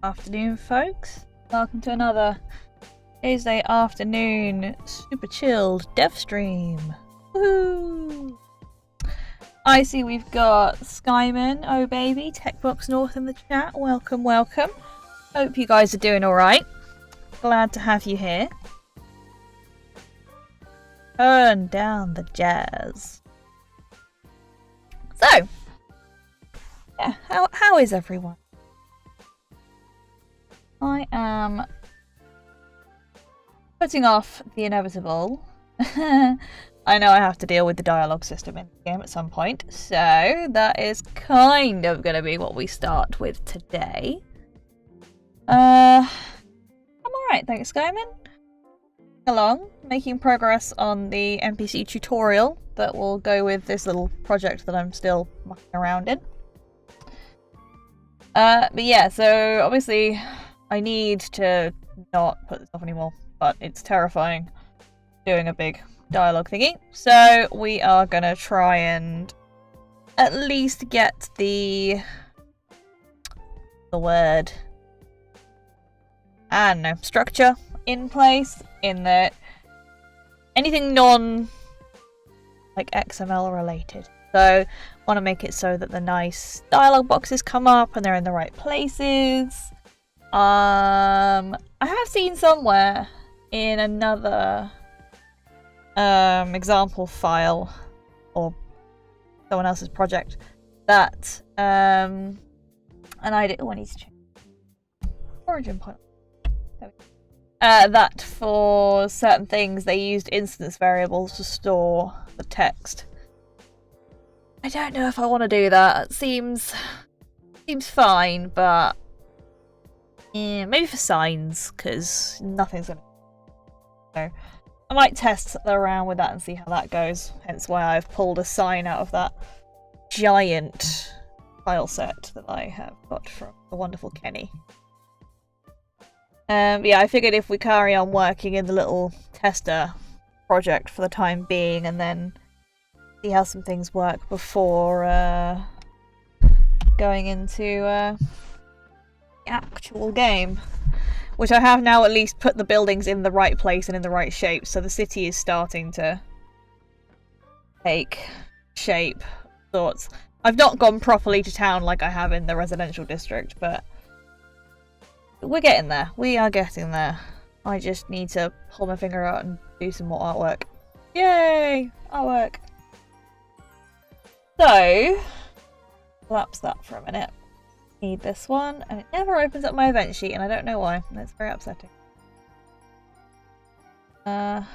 Afternoon, folks. Welcome to another Tuesday afternoon super chilled dev stream. Woohoo! I see we've got Skyman, oh baby, Techbox North in the chat. Welcome, welcome. Hope you guys are doing alright. Glad to have you here. Turn down the jazz. So, yeah, how is everyone? I am putting off the inevitable. I know I have to deal with the dialogue system in the game at some point, so that is kind of going to be what we start with today. I'm alright, thanks, Skyman. Along, making progress on the NPC tutorial that will go with this little project that I'm still mucking around in. But yeah, so obviously I need to not put this off anymore, but it's terrifying doing a big dialogue thingy. So we are gonna try and at least get the word, I don't know, structure in place, in that anything non like XML related. So I want to make it so that the nice dialogue boxes come up and they're in the right places. I have seen somewhere in another example file or someone else's project that an idea. Oh, I need to change origin point. That for certain things they used instance variables to store the text. I don't know if I want to do that. It seems fine, but yeah, maybe for signs, because nothing's gonna. So I might test around with that and see how that goes. Hence why I've pulled a sign out of that giant file set that I have got from the wonderful Kenny. But yeah, I figured if we carry on working in the little tester project for the time being, and then see how some things work before going into the actual game. Which I have now at least put the buildings in the right place and in the right shape, so the city is starting to take shape, sorts. I've not gone properly to town like I have in the residential district, but we're getting there. We are getting there. I just need to pull my finger out and do some more artwork. Yay! Artwork! So, collapse that for a minute. Need this one, and it never opens up my event sheet, and I don't know why. That's very upsetting. I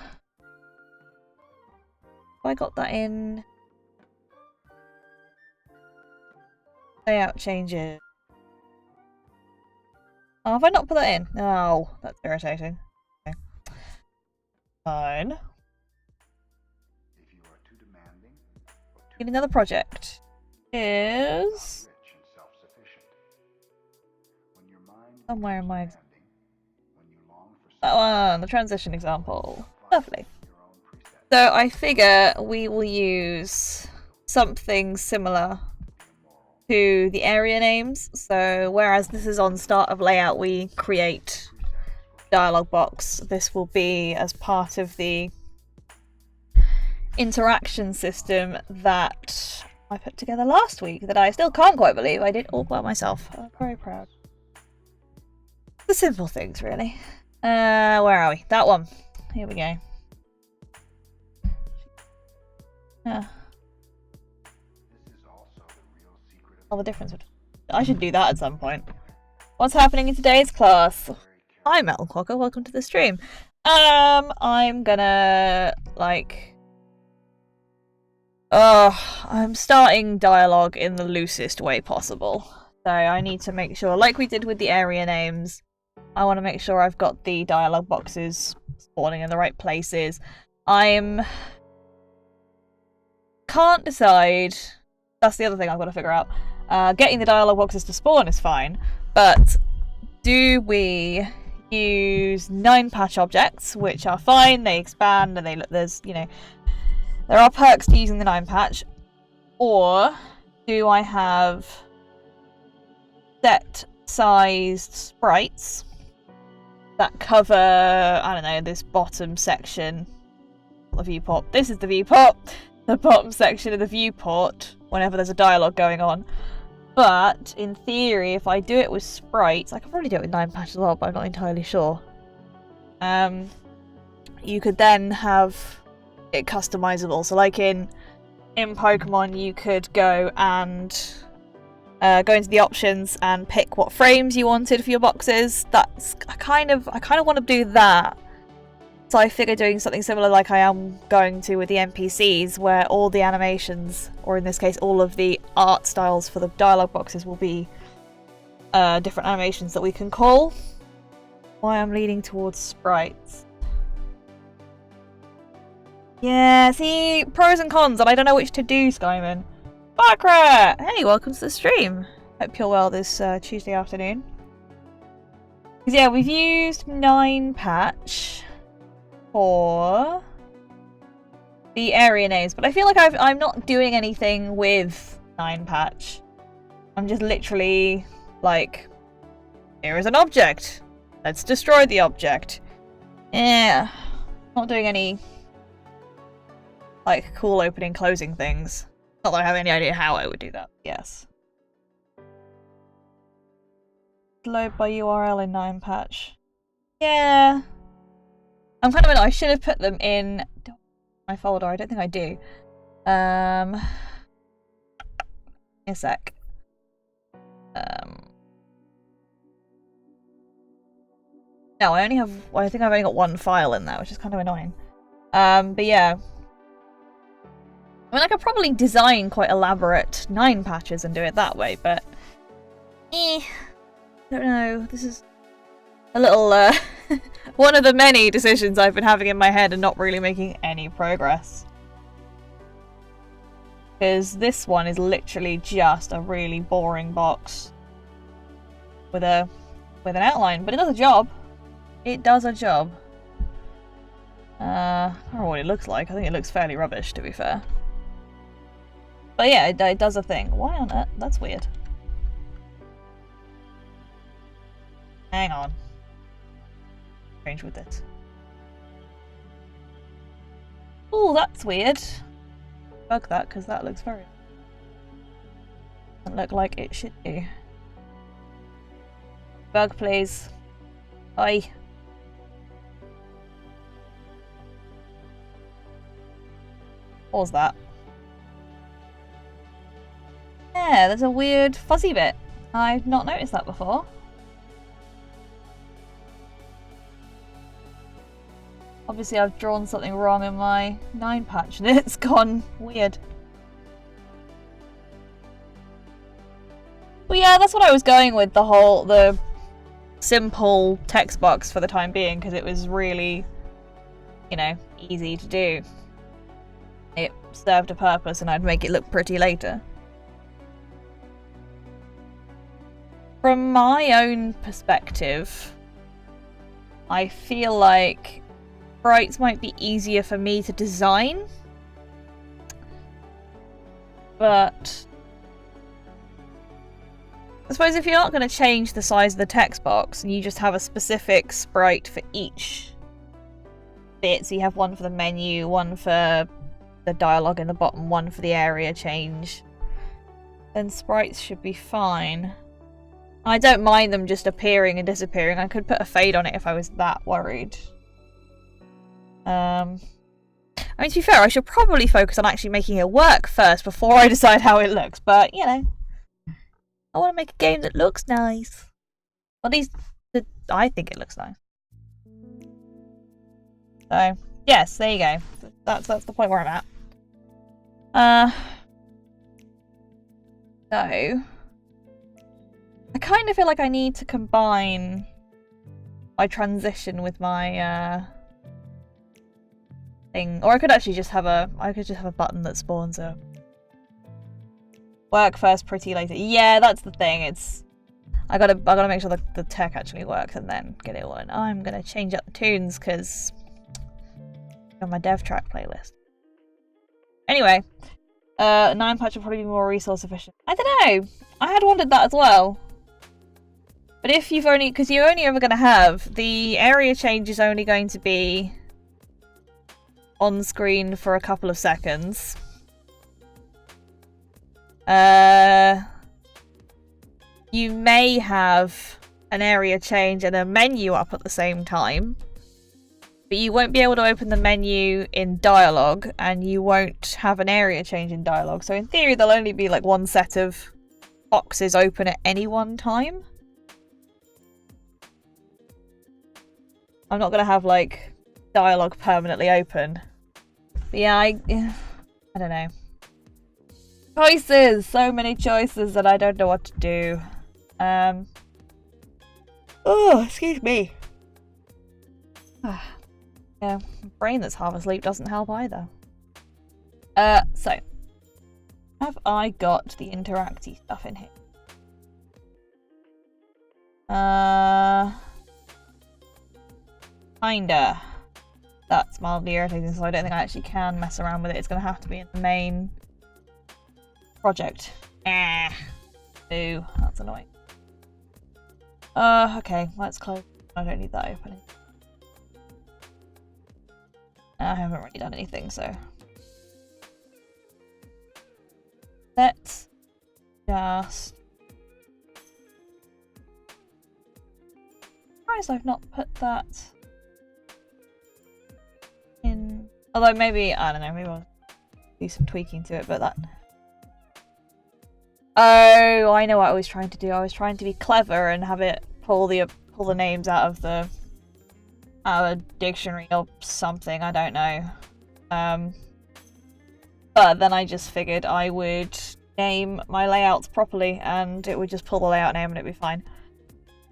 got that in layout changes. Oh, have I not put that in? No, that's irritating. Okay. Fine. Need another project. Is somewhere in my that one, the transition example. Lovely. So I figure we will use something similar to the area names. So whereas this is on start of layout, we create dialog box. This will be as part of the interaction system that I put together last week that I still can't quite believe I did all by myself. I'm very proud. The simple things, really. Where are we? That one. Here we go. Oh, the difference. I should do that at some point. What's happening in today's class? Hi, Metal Quacker. Welcome to the stream. I'm gonna I'm starting dialogue in the loosest way possible. So I need to make sure, like we did with the area names, I want to make sure I've got the dialogue boxes spawning in the right places. Can't decide. That's the other thing I've got to figure out. Getting the dialogue boxes to spawn is fine, but do we use 9-patch objects, which are fine, they expand and they look, there's, you know, there are perks to using the 9-patch, or do I have set sized sprites that cover, I don't know, this bottom section. The viewport. This is the viewport. The bottom section of the viewport whenever there's a dialogue going on. But in theory, if I do it with sprites, I can probably do it with 9 patch as well, but I'm not entirely sure. You could then have it customizable. So like in Pokemon, you could go and go into the options and pick what frames you wanted for your boxes. That's I kind of want to do that. So I figure doing something similar like I am going to with the NPCs, where all the animations, or in this case all of the art styles for the dialogue boxes, will be different animations that we can call. Why I'm leaning towards sprites. Yeah, see, pros and cons, and I don't know which to do, Skyman. Bakra! Hey, welcome to the stream. Hope you're well this Tuesday afternoon. Because yeah, we've used 9 patch for the area names, but I feel like I'm not doing anything with 9 patch. I'm just literally like, here is an object. Let's destroy the object. Yeah, not doing any like cool opening closing things. Not that I have any idea how I would do that. Yes. Load by URL in 9 patch. Yeah. I'm kind of I should have put them in my folder. I don't think I do. A sec. No, I think I've only got 1 file in there, which is kind of annoying. But yeah. I mean, I could probably design quite elaborate 9 patches and do it that way, but I don't know. This is a little one of the many decisions I've been having in my head and not really making any progress. Because this one is literally just a really boring box with an outline, but it does a job. It does a job. I don't know what it looks like. I think it looks fairly rubbish, to be fair. But yeah, it does a thing. Why on earth? That's weird. Hang on. Change with this. Oh, that's weird. Bug that, because that looks very... doesn't look like it should do. Bug, please. Oi. What was that? Yeah, there's a weird fuzzy bit. I've not noticed that before. Obviously I've drawn something wrong in my 9 patch and it's gone weird. Well, yeah, that's what I was going with, the simple text box for the time being, because it was really, you know, easy to do. It served a purpose and I'd make it look pretty later. From my own perspective, I feel like sprites might be easier for me to design, but I suppose if you're not going to change the size of the text box and you just have a specific sprite for each bit, so you have one for the menu, one for the dialogue in the bottom, one for the area change, then sprites should be fine. I don't mind them just appearing and disappearing. I could put a fade on it if I was that worried. I mean, to be fair, I should probably focus on actually making it work first before I decide how it looks, but, you know, I want to make a game that looks nice. At least, I think it looks nice. So, yes, there you go. That's the point where I'm at. So, I kind of feel like I need to combine my transition with my thing, or I could actually just have a button that spawns a work first, pretty later. Yeah, that's the thing. It's I gotta make sure that the tech actually works and then get it all in. I'm gonna change up the tunes because on my dev track playlist. Anyway, 9 patch will probably be more resource efficient. I don't know. I had wondered that as well. But if you've only... Because you're only ever going to have... The area change is only going to be on screen for a couple of seconds. You may have an area change and a menu up at the same time. But you won't be able to open the menu in dialogue, and you won't have an area change in dialogue. So in theory, there'll only be like one set of boxes open at any one time. I'm not going to have, like, dialogue permanently open. But yeah, I don't know. Choices! So many choices that I don't know what to do. Oh, excuse me. Yeah, my brain that's half asleep doesn't help either. So. Have I got the interacty stuff in here? Kinda. That's mildly irritating, so I don't think I actually can mess around with it. It's gonna have to be in the main project. Ooh, that's annoying. Okay, let's close. I don't need that opening. I haven't really done anything, so let's just... Surprised I've not put that in. Although maybe, I don't know, maybe I'll do some tweaking to it, but that... Oh, I know what I was trying to do. I was trying to be clever and have it pull the names out of the dictionary or something. I don't know. But then I just figured I would name my layouts properly, and it would just pull the layout name and it'd be fine.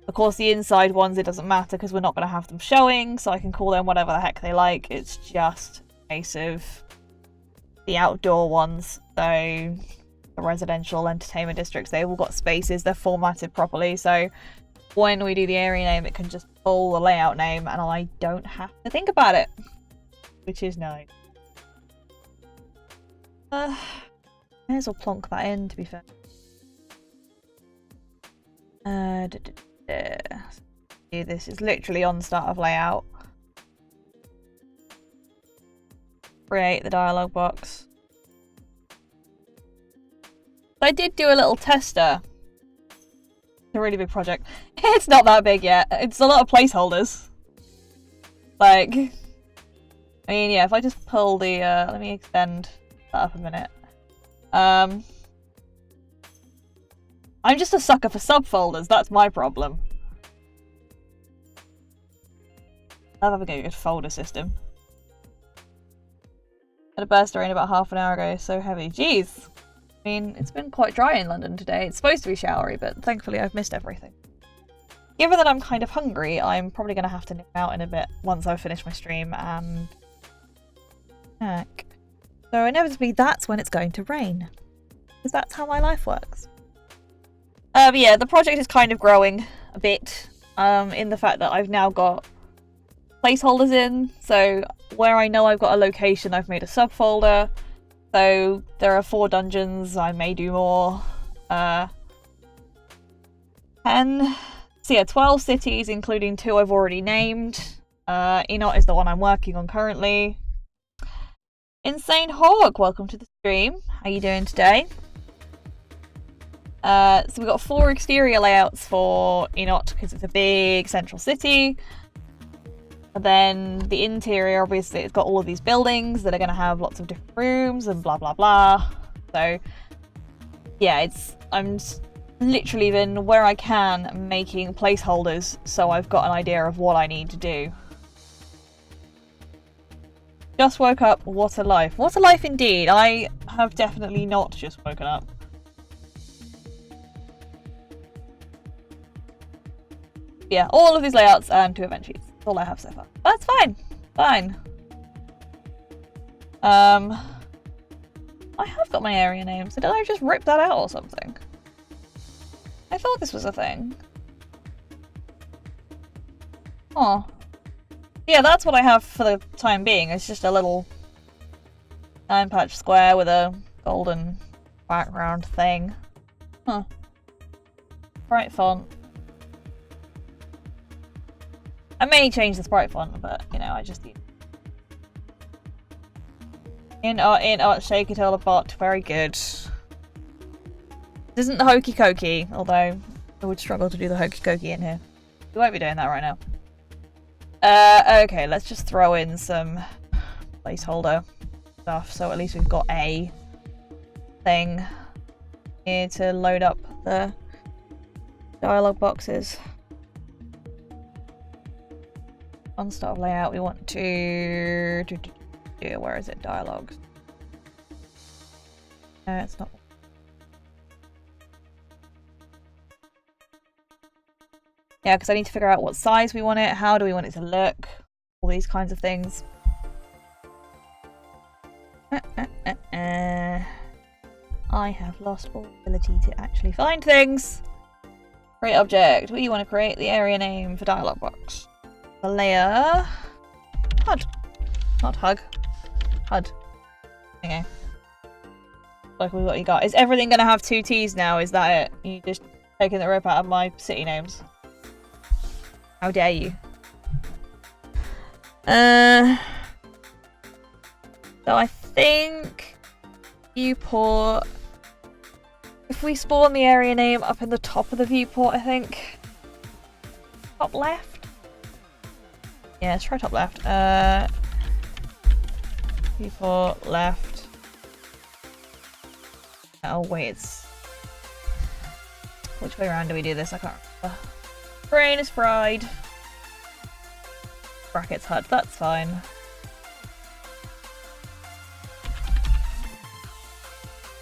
Of course, the inside ones, it doesn't matter because we're not going to have them showing, so I can call them whatever the heck they like. It's just a case of the outdoor ones. So the residential entertainment districts, they've all got spaces, they're formatted properly, so when we do the area name, it can just pull the layout name and I don't have to think about it, which is nice. May as well plonk that in, to be fair. This is literally on start of layout. Create the dialog box. I did do a little tester. It's a really big project. It's not that big yet. It's a lot of placeholders. Like, I mean, yeah, if I just pull the, let me extend that up a minute. I'm just a sucker for subfolders, that's my problem. I love having a good folder system. Had a burst of rain about half an hour ago, so heavy. Jeez! I mean, it's been quite dry in London today. It's supposed to be showery, but thankfully I've missed everything. Given that I'm kind of hungry, I'm probably going to have to nip out in a bit once I've finished my stream and snack. So inevitably that's when it's going to rain. Because that's how my life works. But yeah, the project is kind of growing a bit, in the fact that I've now got placeholders in. So where I know I've got a location, I've made a subfolder. So there are 4 dungeons, I may do more. 10. So yeah, 12 cities, including 2 I've already named. Enot is the one I'm working on currently. Insane Hog, welcome to the stream. How you doing today? So we've got 4 exterior layouts for Enot because it's a big central city. And then the interior, obviously, it's got all of these buildings that are going to have lots of different rooms and blah blah blah. So yeah, I'm literally been where I can making placeholders, so I've got an idea of what I need to do. Just woke up. What a life! What a life indeed. I have definitely not just woken up. Yeah, all of these layouts and 2 event sheets. That's all I have so far. That's fine. Fine. I have got my area name, so did I just rip that out or something? I thought this was a thing. Oh. Yeah, that's what I have for the time being. It's just a little 9-patch square with a golden background thing. Huh. Bright font. I may change the sprite font, but you know, I just need. In art, shake it all a bot. Very good. This isn't the hokey cokey, although I would struggle to do the hokey cokey in here. We won't be doing that right now. Okay, let's just throw in some placeholder stuff, so at least we've got a thing here to load up the dialogue boxes. On start of layout, we want to where is it? Dialogues. No, it's not. Yeah, because I need to figure out what size we want it, how do we want it to look, all these kinds of things. I have lost all ability to actually find things. Create object. We want to create the area name for dialog box. The layer. HUD. Not hug. HUD. Okay. Look what you got. Is everything going to have 2 T's now? Is that it? You just taking the rip out of my city names? How dare you? So I think viewport. If we spawn the area name up in the top of the viewport, I think. Top left? Yeah, let's try top left. Viewport left. Oh wait, it's. Which way around do we do this? I can't remember. Brain is fried. Brackets HUD, that's fine.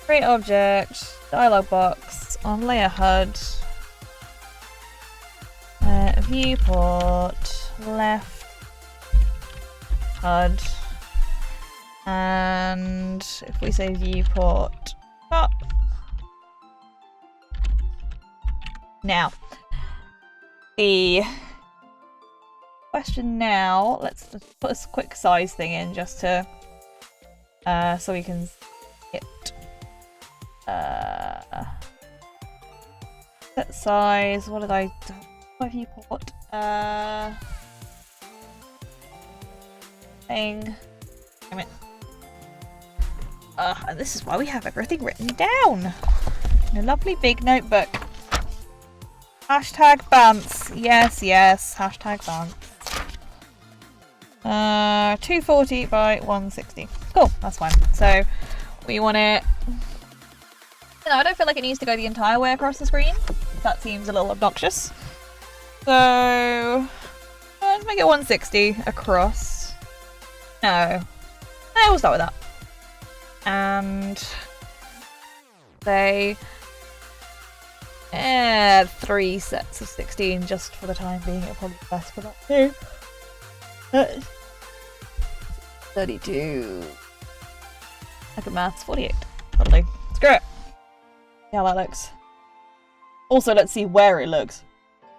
Create object, dialog box, on layer HUD. Viewport, left, HUD. And if we say viewport top. Now, the question now, let's put a quick size thing in just to, so we can hit, set size, what did I do? Viewport, thing, damn it. And this is why we have everything written down in a lovely big notebook. Hashtag Bants. Yes, yes. Hashtag Bants. 240 by 160. Cool, that's fine. So we want it. You know, I don't feel like it needs to go the entire way across the screen. That seems a little obnoxious. So let's make it 160 across. No, we'll start with that. And say 3 sets of 16 just for the time being. It'll probably be best for that too. 32. Look at maths. 48. Lovely. Screw it. See how that looks. Also, let's see where it looks.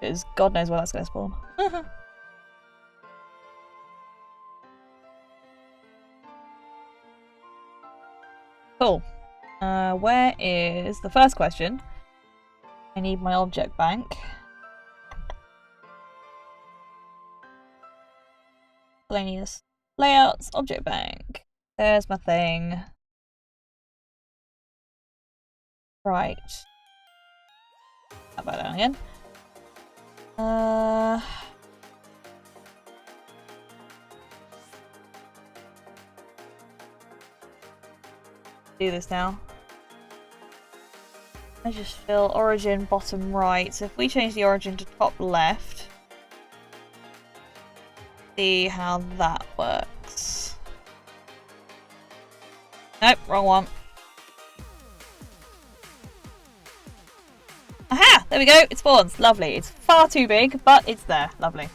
Because God knows where that's going to spawn. Cool. Where is the first question? I need my object bank. Miscellaneous layouts, object bank. There's my thing. Right. How about that again? Do this now. I just fill origin bottom right. So if we change the origin to top left, see how that works. Nope, wrong one. Aha! There we go. It spawns. Lovely. It's far too big, but it's there. Lovely.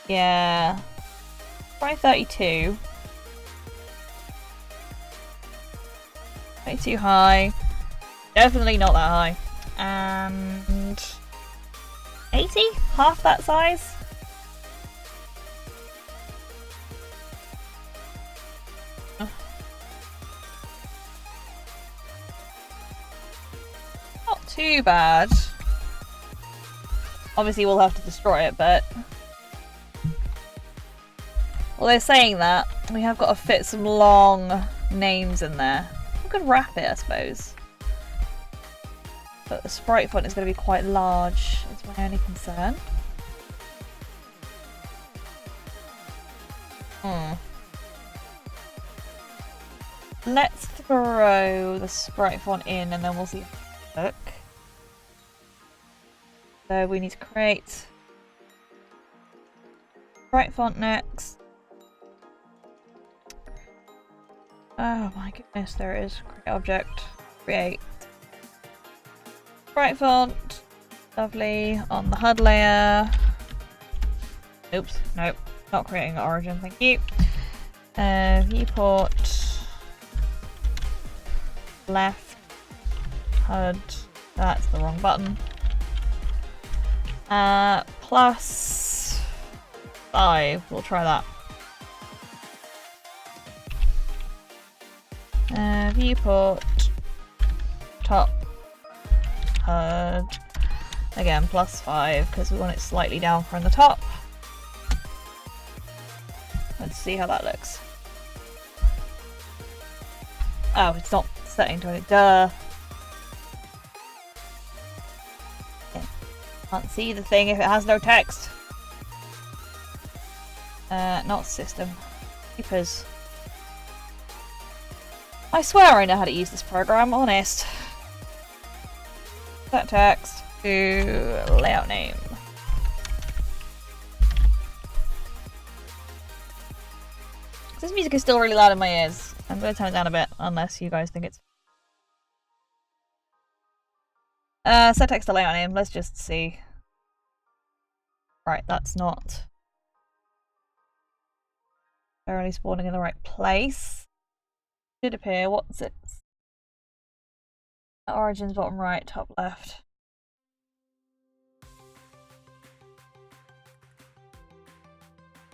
Yeah. Try 32. Way too high. Definitely not that high. And 80? Half that size? Not too bad. Obviously we'll have to destroy it, but... Well, they're saying that. We have got to fit some long names in there. We could wrap it, I suppose. But the sprite font is going to be quite large, is my only concern. Let's throw the sprite font in and then we'll see if it works. So we need to create sprite font next. Oh my goodness, there it is. Create object. Create. Sprite font. Lovely. On the HUD layer. Oops. Nope. Not creating origin. Thank you. Viewport. Left. HUD. That's the wrong button. Plus 5. We'll try that. Viewport. Top. HUD. Again, plus 5 because we want it slightly down from the top. Let's see how that looks. Oh, it's not setting to it. Duh. Okay. Can't see the thing if it has no text. Not system. Keepers. I swear I know how to use this program, honest. Set text to layout name. This music is still really loud in my ears. I'm going to turn it down a bit, unless you guys think it's... set text to layout name, let's just see. Right, that's not... Currently spawning in the right place. Should appear, what's it? Origins bottom right, top left.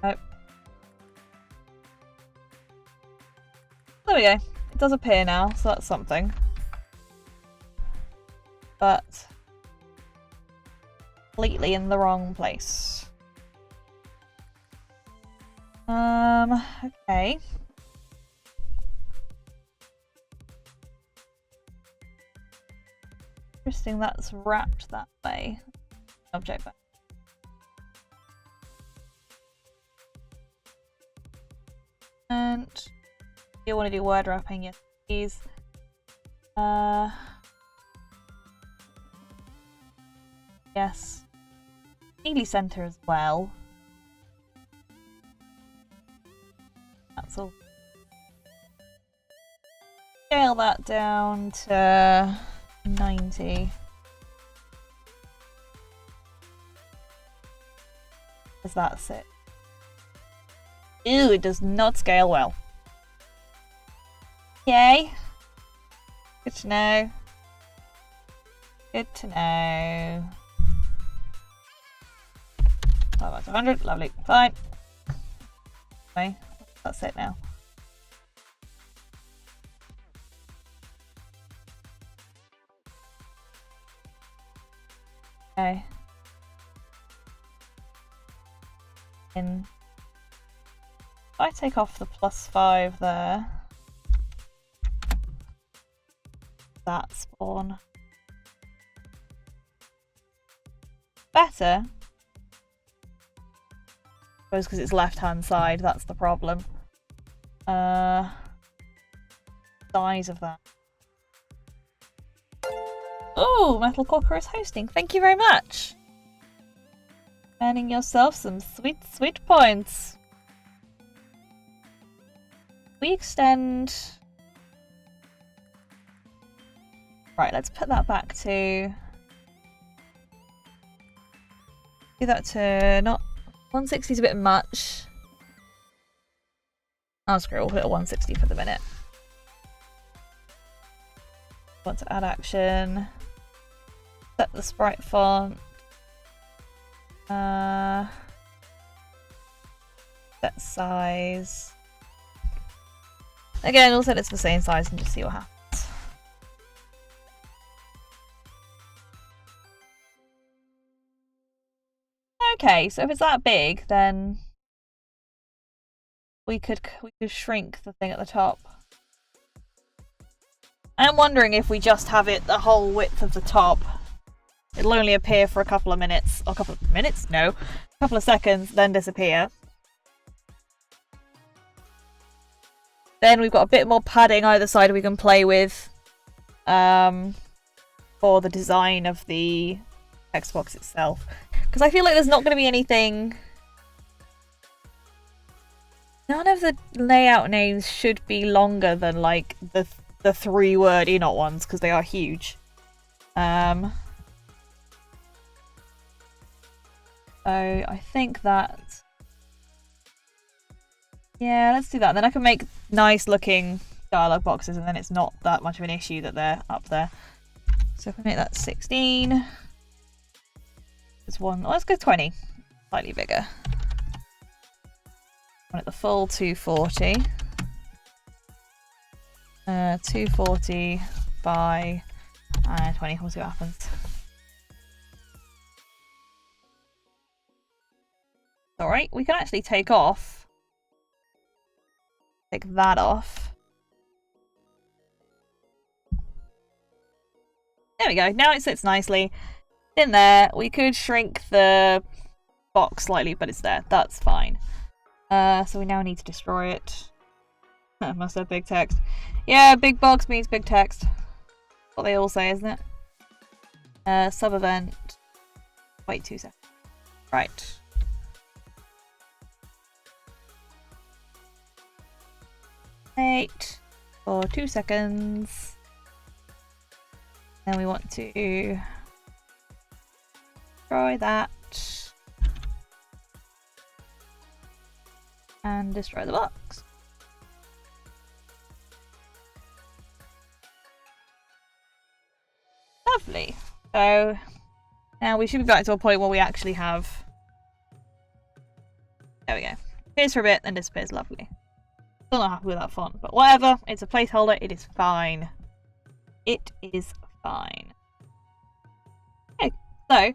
Nope. There we go. It does appear now, so that's something. But completely in the wrong place. Okay. Interesting, that's wrapped that way. Object back. And you want to do word wrapping, yes please. Yes. Nearly center as well. That's all. Scale that down to 90. Because that's it. Ew, it does not scale well. Yay. Good to know. Good to know. Oh, that's 100. Lovely. Fine. Okay, that's it now. Okay. If I take off the plus 5 there, that spawn better. I suppose because it's left hand side, that's the problem. Size of that. Oh, Metal Corker is hosting. Thank you very much. Earning yourself some sweet, sweet points. We extend... Right, let's put that back to... Do that to not... 160 is a bit much. Oh, screw it, we'll put it at 160 for the minute. Want to add action. Set the sprite font. Set size. Again, we'll set it to the same size and just see what happens. Okay, so if it's that big, then we could shrink the thing at the top. I'm wondering if we just have it the whole width of the top. It'll only appear for a couple of minutes. Or a couple of minutes? No. A couple of seconds, then disappear. Then we've got a bit more padding either side we can play with. For the design of the text box itself. Because I feel like there's not going to be anything... None of the layout names should be longer than, like, the 3-word ENOT ones, because they are huge. So I think that... Yeah, let's do that. Then I can make nice looking dialogue boxes, and then it's not that much of an issue that they're up there. So if I make that 16... There's one... Let's go 20. Slightly bigger. One at the full 240. 240 by 20. We'll see what happens. Alright, we can actually take that off. There we go. Now it sits nicely in there. We could shrink the box slightly, but it's there. That's fine. So we now need to destroy it. Must have big text. Yeah, big box means big text. What they all say, isn't it? Sub event. Wait 2 seconds. Right. Wait for 2 seconds. Then we want to destroy that. And destroy the box. Lovely. So now we should be back to a point where we actually have... There we go. Appears for a bit, then disappears. Lovely. Still not happy with that font, but whatever. It's a placeholder. It is fine. It is fine. Okay, so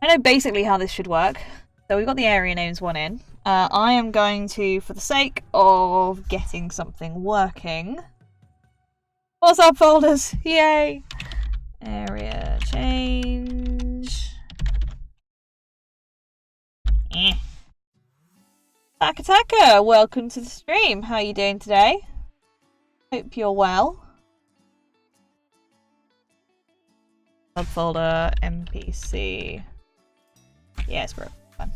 I know basically how this should work. So we've got the area names one in. I am going to, for the sake of getting something working... What's up, folders? Yay! Area change. Taka, welcome to the stream. How are you doing today? Hope you're well. Subfolder NPC. Yes, bro. Fine.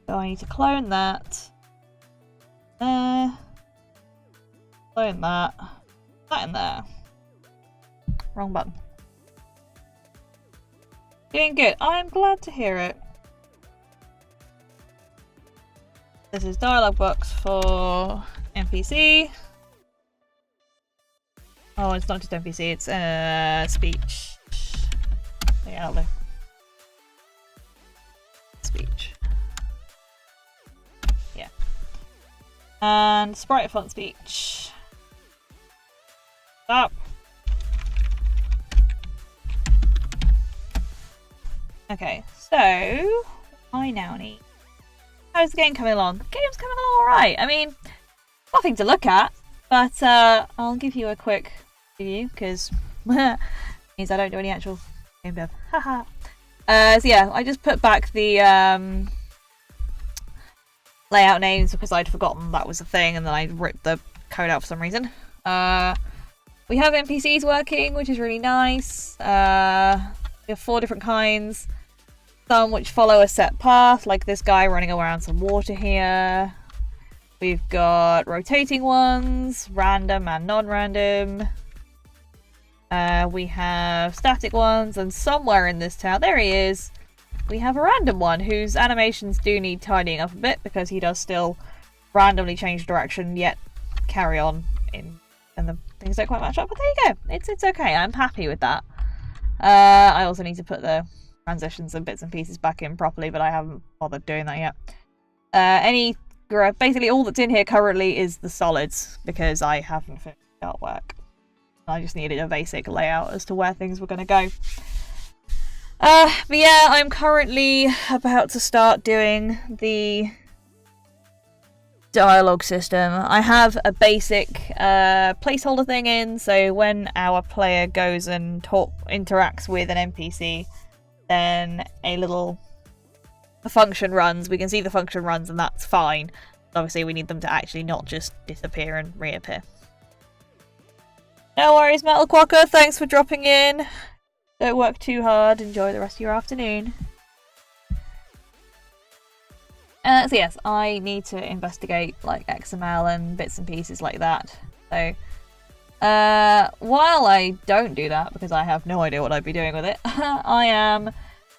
So I need to clone that. Clone that. That in there. Wrong button. Doing good. I'm glad to hear it. This is dialogue box for NPC. Oh, it's not just NPC, it's speech. Yeah, look. Speech. Yeah. And sprite font speech. Stop. Okay, so I now need... How's the game coming along? The game's coming along alright. I mean, nothing to look at, but I'll give you a quick review, because it means I don't do any actual game dev. Haha. So yeah, I just put back the layout names because I'd forgotten that was a thing, and then I ripped the code out for some reason. We have NPCs working, which is really nice. We have 4 different kinds. Some which follow a set path, like this guy running around some water here. We've got rotating ones, random and non-random. We have static ones, and somewhere in this town, there he is, we have a random one whose animations do need tidying up a bit because he does still randomly change direction, yet carry on and the things don't quite match up. But there you go. It's okay. I'm happy with that. I also need to put the transitions and bits and pieces back in properly, but I haven't bothered doing that yet. Basically all that's in here currently is the solids because I haven't finished the artwork. I just needed a basic layout as to where things were going to go. But yeah, I'm currently about to start doing the dialogue system. I have a basic placeholder thing in, so when our player goes and interacts with an NPC, then a function runs. We can see the function runs, and that's fine. Obviously, we need them to actually not just disappear and reappear. No worries, Metal Quokka. Thanks for dropping in. Don't work too hard. Enjoy the rest of your afternoon. So yes, I need to investigate like XML and bits and pieces like that. So while I don't do that, because I have no idea what I'd be doing with it, I am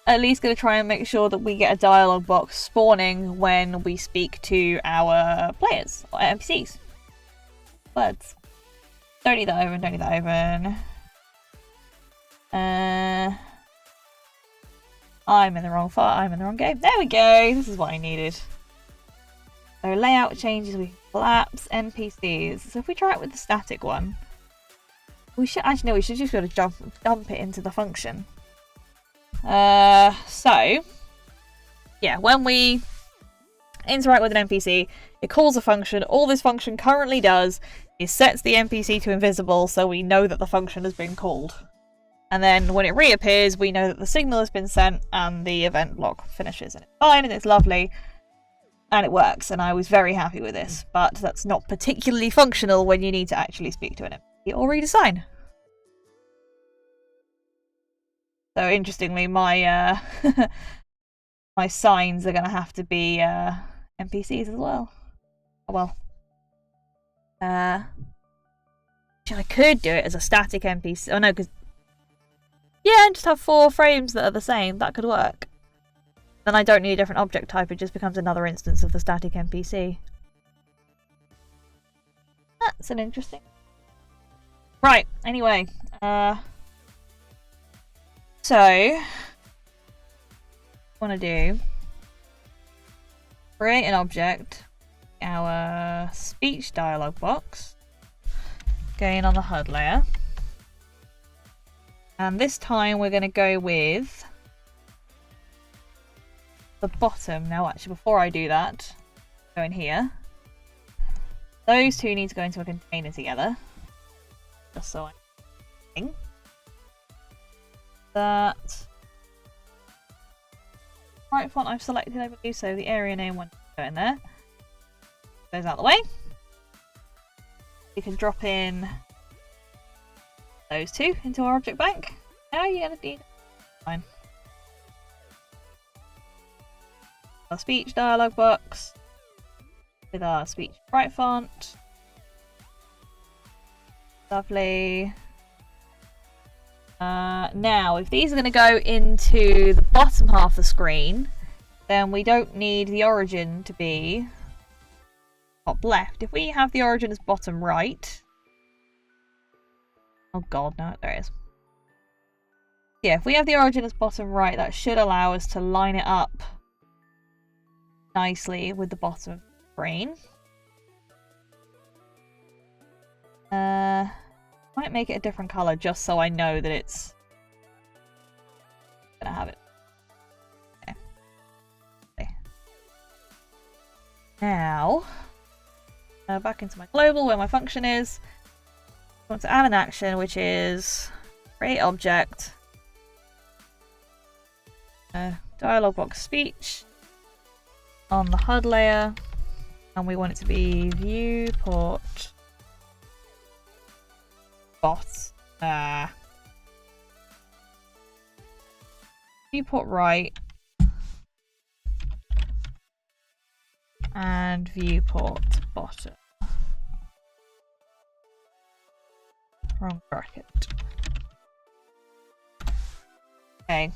at least going to try and make sure that we get a dialogue box spawning when we speak to our players, or NPCs. Words. Don't need that open, don't need that open. I'm in the wrong file, I'm in the wrong game. There we go, this is what I needed. So layout changes, we collapse NPCs. So if we try it with the static one, we should actually no, we should just be able to dump it into the function. So yeah, when we interact with an NPC, it calls a function. All this function currently does is sets the NPC to invisible, so we know that the function has been called. And then when it reappears, we know that the signal has been sent and the event block finishes, and it's fine and it's lovely and it works, and I was very happy with this. But that's not particularly functional when you need to actually speak to an NPC or read a sign. So interestingly, my my signs are going to have to be NPCs as well. Oh well. I could do it as a static NPC. Oh no, because yeah, and just have 4 frames that are the same. That could work. Then I don't need a different object type. It just becomes another instance of the static NPC. That's an interesting. Right. Anyway, so want to do create an object, our speech dialog box, going on the HUD layer, and this time we're going to go with the bottom. Now actually before I do that, go in here, those two need to go into a container together, just so I'm that right font I've selected, I believe, so the area name one go in there. Goes out of the way. You can drop in those two into our object bank. Now you're gonna need fine. Our speech dialog box with our speech bright font. Lovely. Now, if these are going to go into the bottom half of the screen, then we don't need the origin to be top left. If we have the origin as bottom right... Oh god, no, there it is. Yeah, if we have the origin as bottom right, that should allow us to line it up nicely with the bottom of the screen. Might make it a different colour just so I know that it's gonna have it. Okay. Now, back into my global where my function is. I want to add an action which is create object, dialog box speech on the HUD layer, and we want it to be viewport bot. Viewport right and viewport bottom. Wrong bracket. Okay.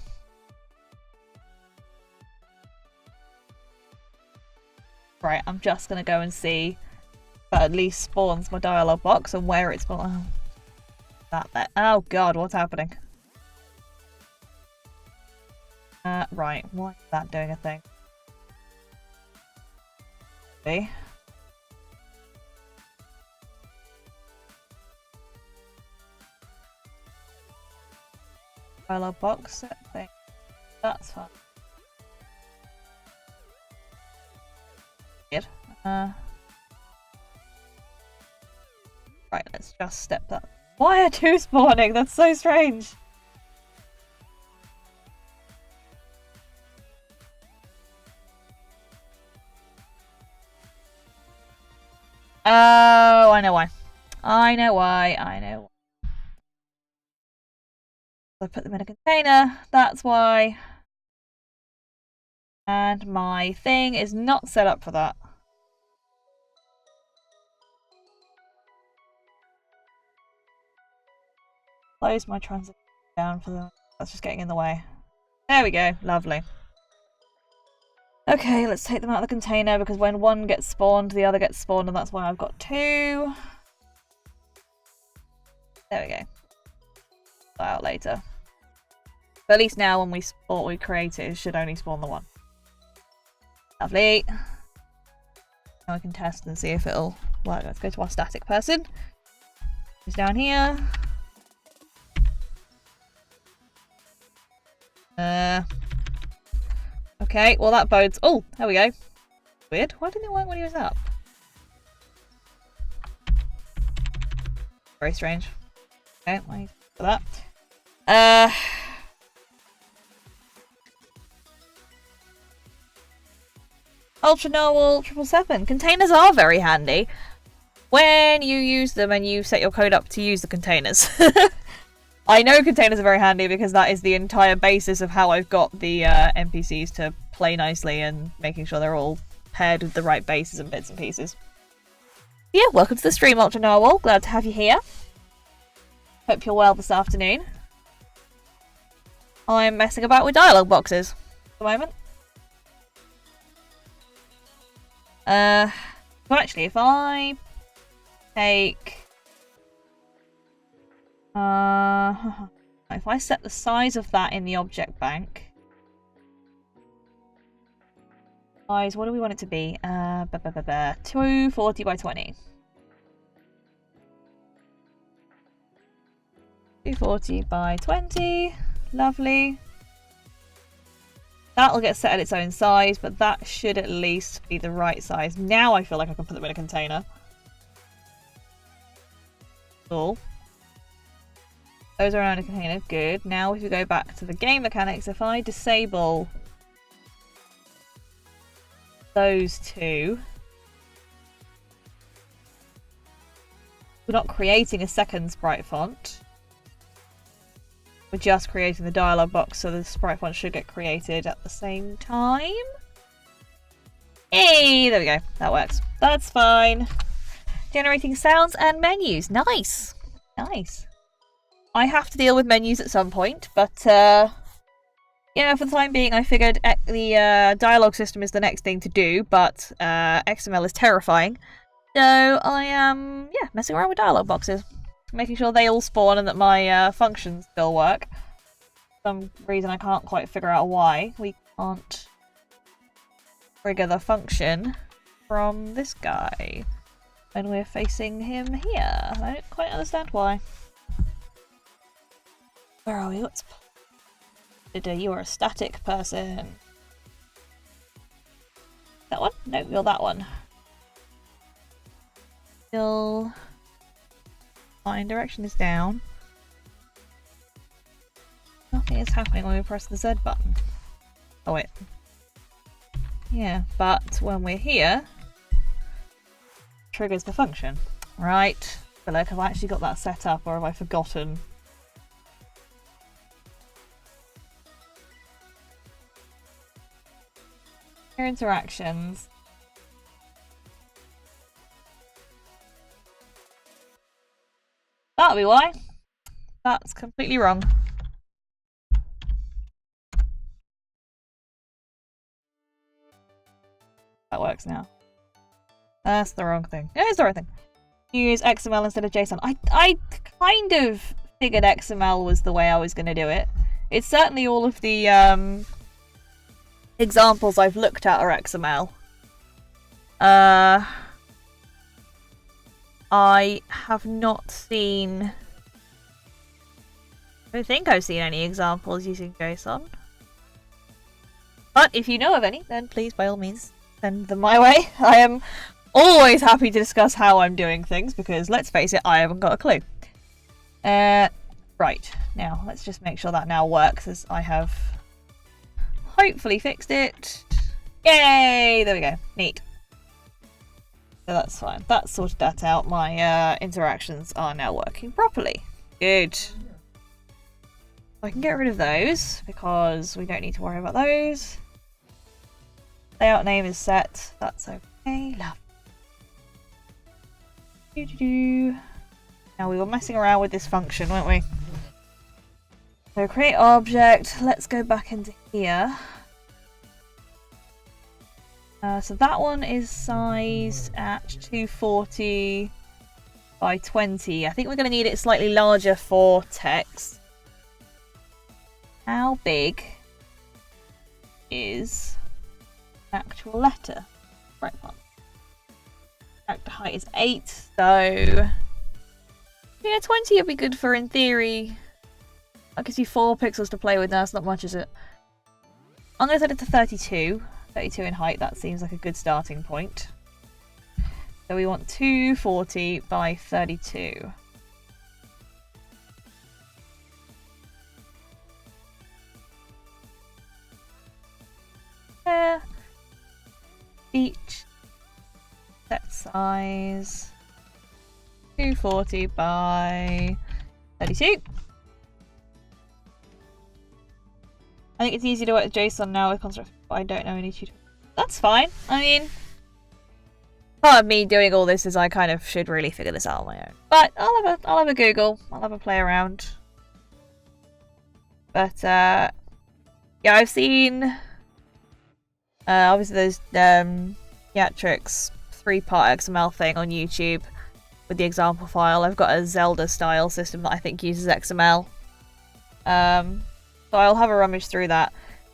Right, I'm just gonna go and see if that at least spawns my dialog box and where it's spawns. That there. Oh god, what's happening? Right, why is that doing a thing? See? Dialog box set thing. That's fine. Good. Right, let's just step that. Why are two spawning? That's so strange. Oh, I know why. I know why. I put them in a container. That's why. And my thing is not set up for that. Close my transit down for them. That's just getting in the way. There we go. Lovely. Okay, let's take them out of the container because when one gets spawned, the other gets spawned, and that's why I've got two. There we go. Out later. But at least now when we create it should only spawn the one. Lovely. Now we can test and see if it'll work. Let's go to our static person. Who's down here? Okay, well that bodes. Oh, there we go. Weird. Why didn't it work when he was up? Very strange. Okay, wait for that. Ultra Narwhal 777. Containers are very handy when you use them and you set your code up to use the containers. I know containers are very handy because that is the entire basis of how I've got the NPCs to play nicely and making sure they're all paired with the right bases and bits and pieces. Yeah, welcome to the stream, Ultra Narwhal. Glad to have you here. Hope you're well this afternoon. I'm messing about with dialogue boxes at the moment. Well, actually, if I take... if I set the size of that in the object bank... Size, what do we want it to be? 240 by 20. 240 by 20. Lovely. That'll get set at its own size, but that should at least be the right size. Now I feel like I can put them in a container. Cool. Those are around a container. Good. Now if we go back to the game mechanics, if I disable those two, we're not creating a second sprite font. We're just creating the dialog box, so the sprite font should get created at the same time. Hey, there we go. That works. That's fine. Generating sounds and menus. Nice. Nice. I have to deal with menus at some point, but yeah, for the time being, I figured the dialogue system is the next thing to do, but XML is terrifying. So I am, yeah, messing around with dialogue boxes. Making sure they all spawn and that my functions still work. For some reason I can't quite figure out why. We can't trigger the function from this guy when we're facing him here. I don't quite understand why. Where are we? What's... You are a static person. That one? No, you're that one. Still... Fine, direction is down. Nothing is happening when we press the Z button. Oh wait. Yeah, but when we're here, triggers the function. Right. But like, have I actually got that set up or have I forgotten? Here, interactions. That'll be why. That's completely wrong. That works now. That's the wrong thing. Yeah, it's the right thing. Use XML instead of JSON. I kind of figured XML was the way I was going to do it. It's certainly all of the examples I've looked at are XML. I have not seen... I don't think I've seen any examples using JSON. But if you know of any, then please, by all means, send them my way. I am always happy to discuss how I'm doing things, because let's face it, I haven't got a clue. Right, now let's just make sure that now works, as I have hopefully fixed it. Yay! There we go. Neat. So that's fine. That sorted that out. My interactions are now working properly. Good. I can get rid of those, because we don't need to worry about those. Layout name is set. That's okay. Love. Now we were messing around with this function, weren't we? So create object. Let's go back into here. So that one is sized at 240 by 20. I think we're going to need it slightly larger for text. How big is an actual letter? Right one. Character height is 8, so yeah, 20 would be good for, in theory. That gives you 4 pixels to play with now. That's not much, is it? I'm going to set it to 32. 32 in height, that seems like a good starting point. So we want 240 by 32. Each set size 240 by 32. I think it's easy to work with JSON now with constructs, but I don't know any tutorials. That's fine. I mean, part of me doing all this is I kind of should really figure this out on my own. But I'll have a Google. I'll have a play around. But yeah, I've seen obviously there's Theatrix 3-part XML thing on YouTube with the example file. I've got a Zelda style system that I think uses XML. So I'll have a rummage through that.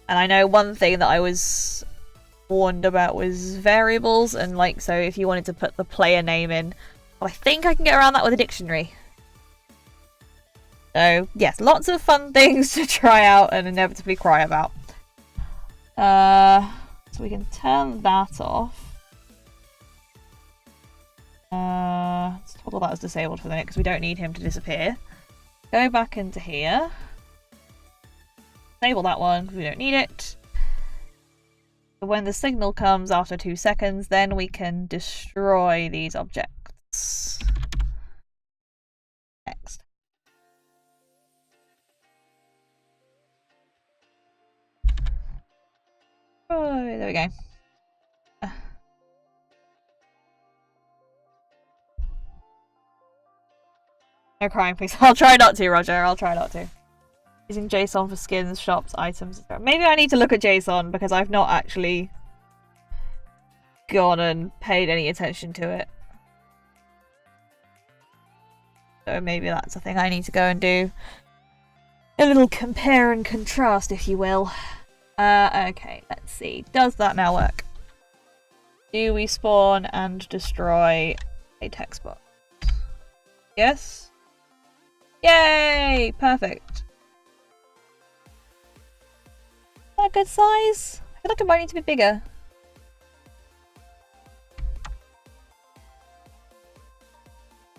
And I know one thing that I was warned about was variables, and like, so if you wanted to put the player name in, well, I think I can get around that with a dictionary. So yes, lots of fun things to try out and inevitably cry about. So we can turn that off. Let's toggle that as disabled for the minute because we don't need him to disappear. Go back into here. Disable that one because we don't need it. But when the signal comes after 2 seconds, then we can destroy these objects. Next. Oh, there we go. No crying, please. I'll try not to, Roger. I'll try not to. Using JSON for skins, shops, items, etc. Maybe I need to look at JSON because I've not actually gone and paid any attention to it. So maybe that's a thing I need to go and do. A little compare and contrast, if you will. Okay, let's see. Does that now work? Do we spawn and destroy a text box? Yes? Yay! Perfect. Is that a good size? I feel like it might need to be bigger.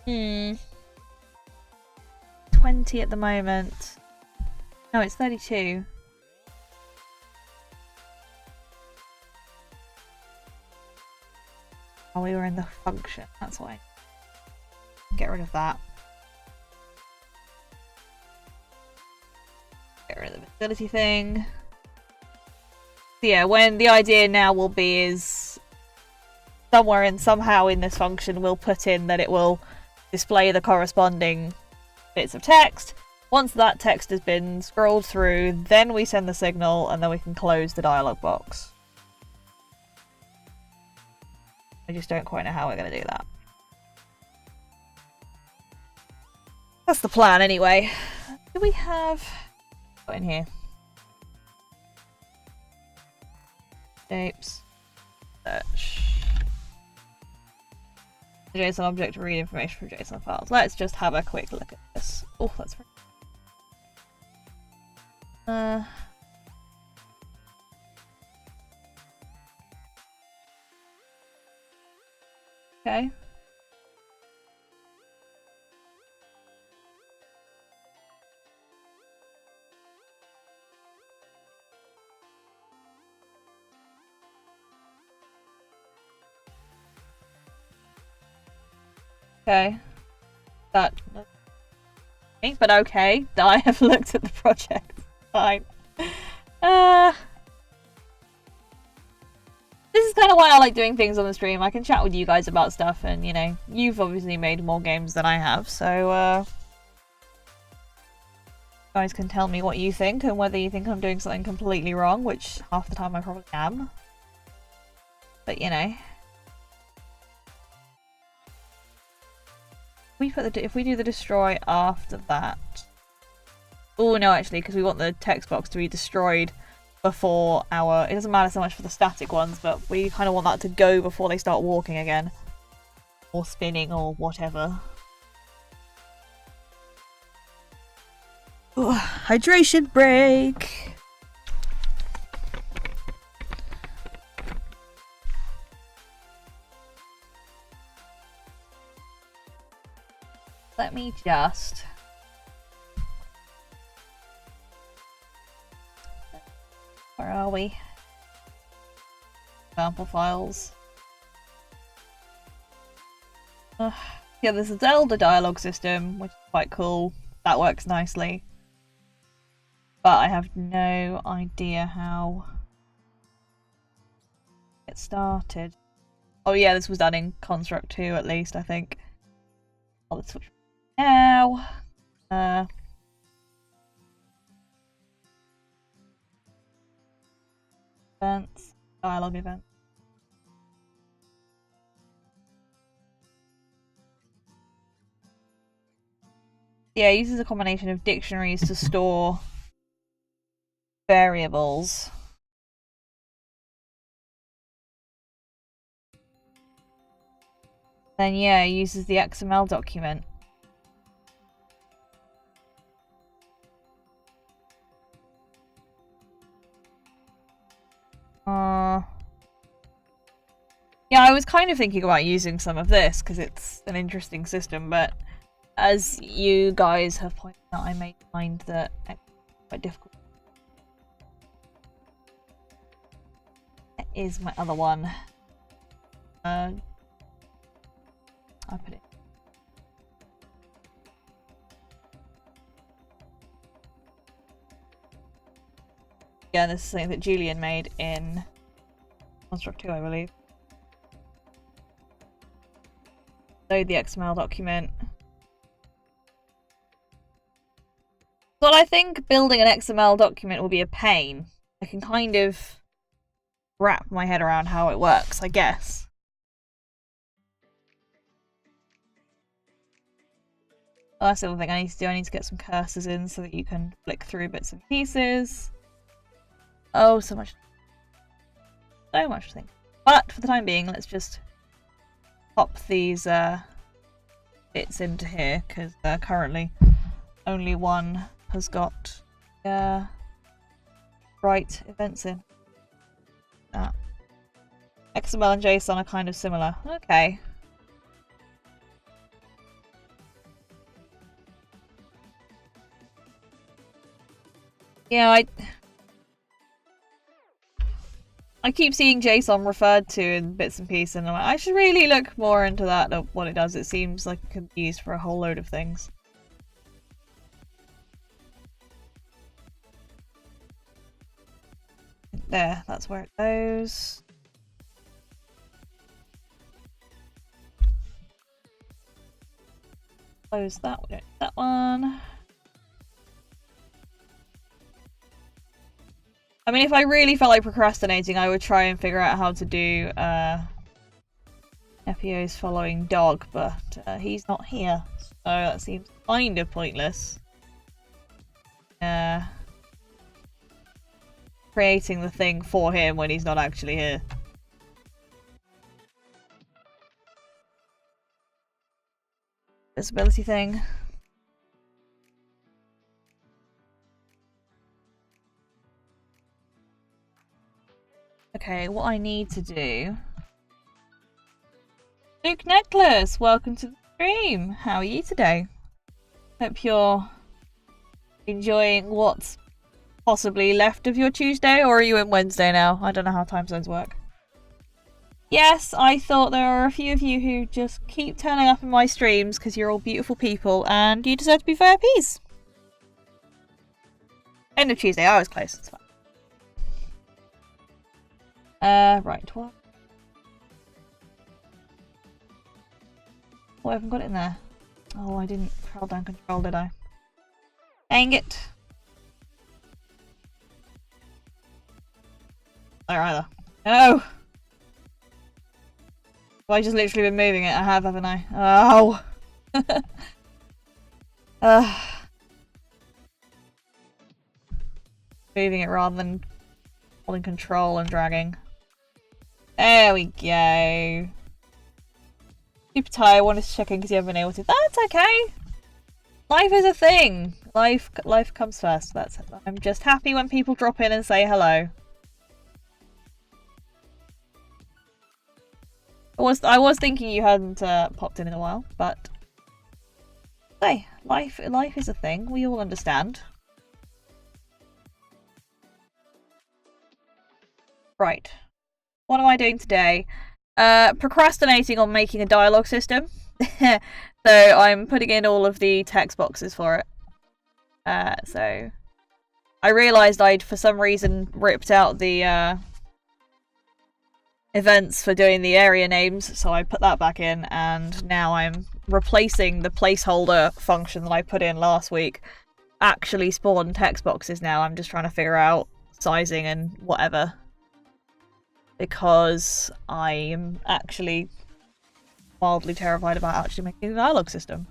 Hmm. 20 at the moment. No, it's 32. Oh, we were in the function. That's why. Get rid of that. Get rid of the visibility thing. So yeah, when the idea now will be is somewhere and somehow in this function we'll put in that it will display the corresponding bits of text. Once that text has been scrolled through, then we send the signal and then we can close the dialog box. I just don't quite know how we're going to do that. That's the plan anyway. Do we have... Got in here. Shapes. Search. JSON object to read information from JSON files. Let's just have a quick look at this. Oh, that's right. Okay. Okay. That... But okay. I have looked at the project. Fine. This is kind of why I like doing things on the stream. I can chat with you guys about stuff, and, you know, you've obviously made more games than I have, so, you guys can tell me what you think, and whether you think I'm doing something completely wrong, which half the time I probably am. But, you know. If we do the destroy after that... Oh, no, actually, because we want the text box to be destroyed before our... It doesn't matter so much for the static ones, but we kind of want that to go before they start walking again. Or spinning, or whatever. Ooh, hydration break! Let me just... Where are we? Example files. Yeah, there's a Zelda dialogue system, which is quite cool. That works nicely. But I have no idea how it started. Oh yeah, this was done in Construct 2 at least, I think. Oh, let's switch now. Events. Dialogue event. Yeah, it uses a combination of dictionaries to store variables. Then yeah, it uses the XML document. Yeah, I was kind of thinking about using some of this because it's an interesting system, but as you guys have pointed out, I may find that it's quite difficult. That is my other one. I put it. Yeah, this is something that Julian made in Construct 2, I believe. Load the XML document. Well, I think building an XML document will be a pain. I can kind of wrap my head around how it works, I guess. Oh, that's the other thing I need to do. I need to get some cursors in so that you can flick through bits and pieces. Oh, so much. So much to think. But for the time being, let's just pop these bits into here, because currently only one has got right events in. XML and JSON are kind of similar. Okay. Yeah, I keep seeing JSON referred to in bits and pieces, and I'm like, I should really look more into that, what it does. It seems like it can be used for a whole load of things. There, that's where it goes. Close that, we don't need that one. I mean, if I really felt like procrastinating, I would try and figure out how to do FEO's following dog, but he's not here, so that seems kind of pointless. Creating the thing for him when he's not actually here. Visibility thing. Okay, what I need to do... Luke Necklace, welcome to the stream. How are you today? Hope you're enjoying what's possibly left of your Tuesday, or are you in Wednesday now? I don't know how time zones work. Yes, I thought there are a few of you who just keep turning up in my streams because you're all beautiful people and you deserve to be VIPs. End of Tuesday, I was close, it's fine. Right, what? Oh, I haven't got it in there. Oh, I didn't hold down control, did I? Dang it. There either. No! Well, I just literally been moving it. I have, haven't I? Oh! Moving it rather than holding control and dragging. There we go. Super tired. I wanted to check in because you haven't been able to. That's okay. Life is a thing. Life comes first. That's it. I'm just happy when people drop in and say hello. I was thinking you hadn't popped in a while, but hey, life is a thing. We all understand. Right. What am I doing today? Procrastinating on making a dialogue system. So I'm putting in all of the text boxes for it. So I realised I'd for some reason ripped out the events for doing the area names, so I put that back in, and now I'm replacing the placeholder function that I put in last week. Actually spawn text boxes now. I'm just trying to figure out sizing and whatever, because I am actually wildly terrified about actually making a dialogue system.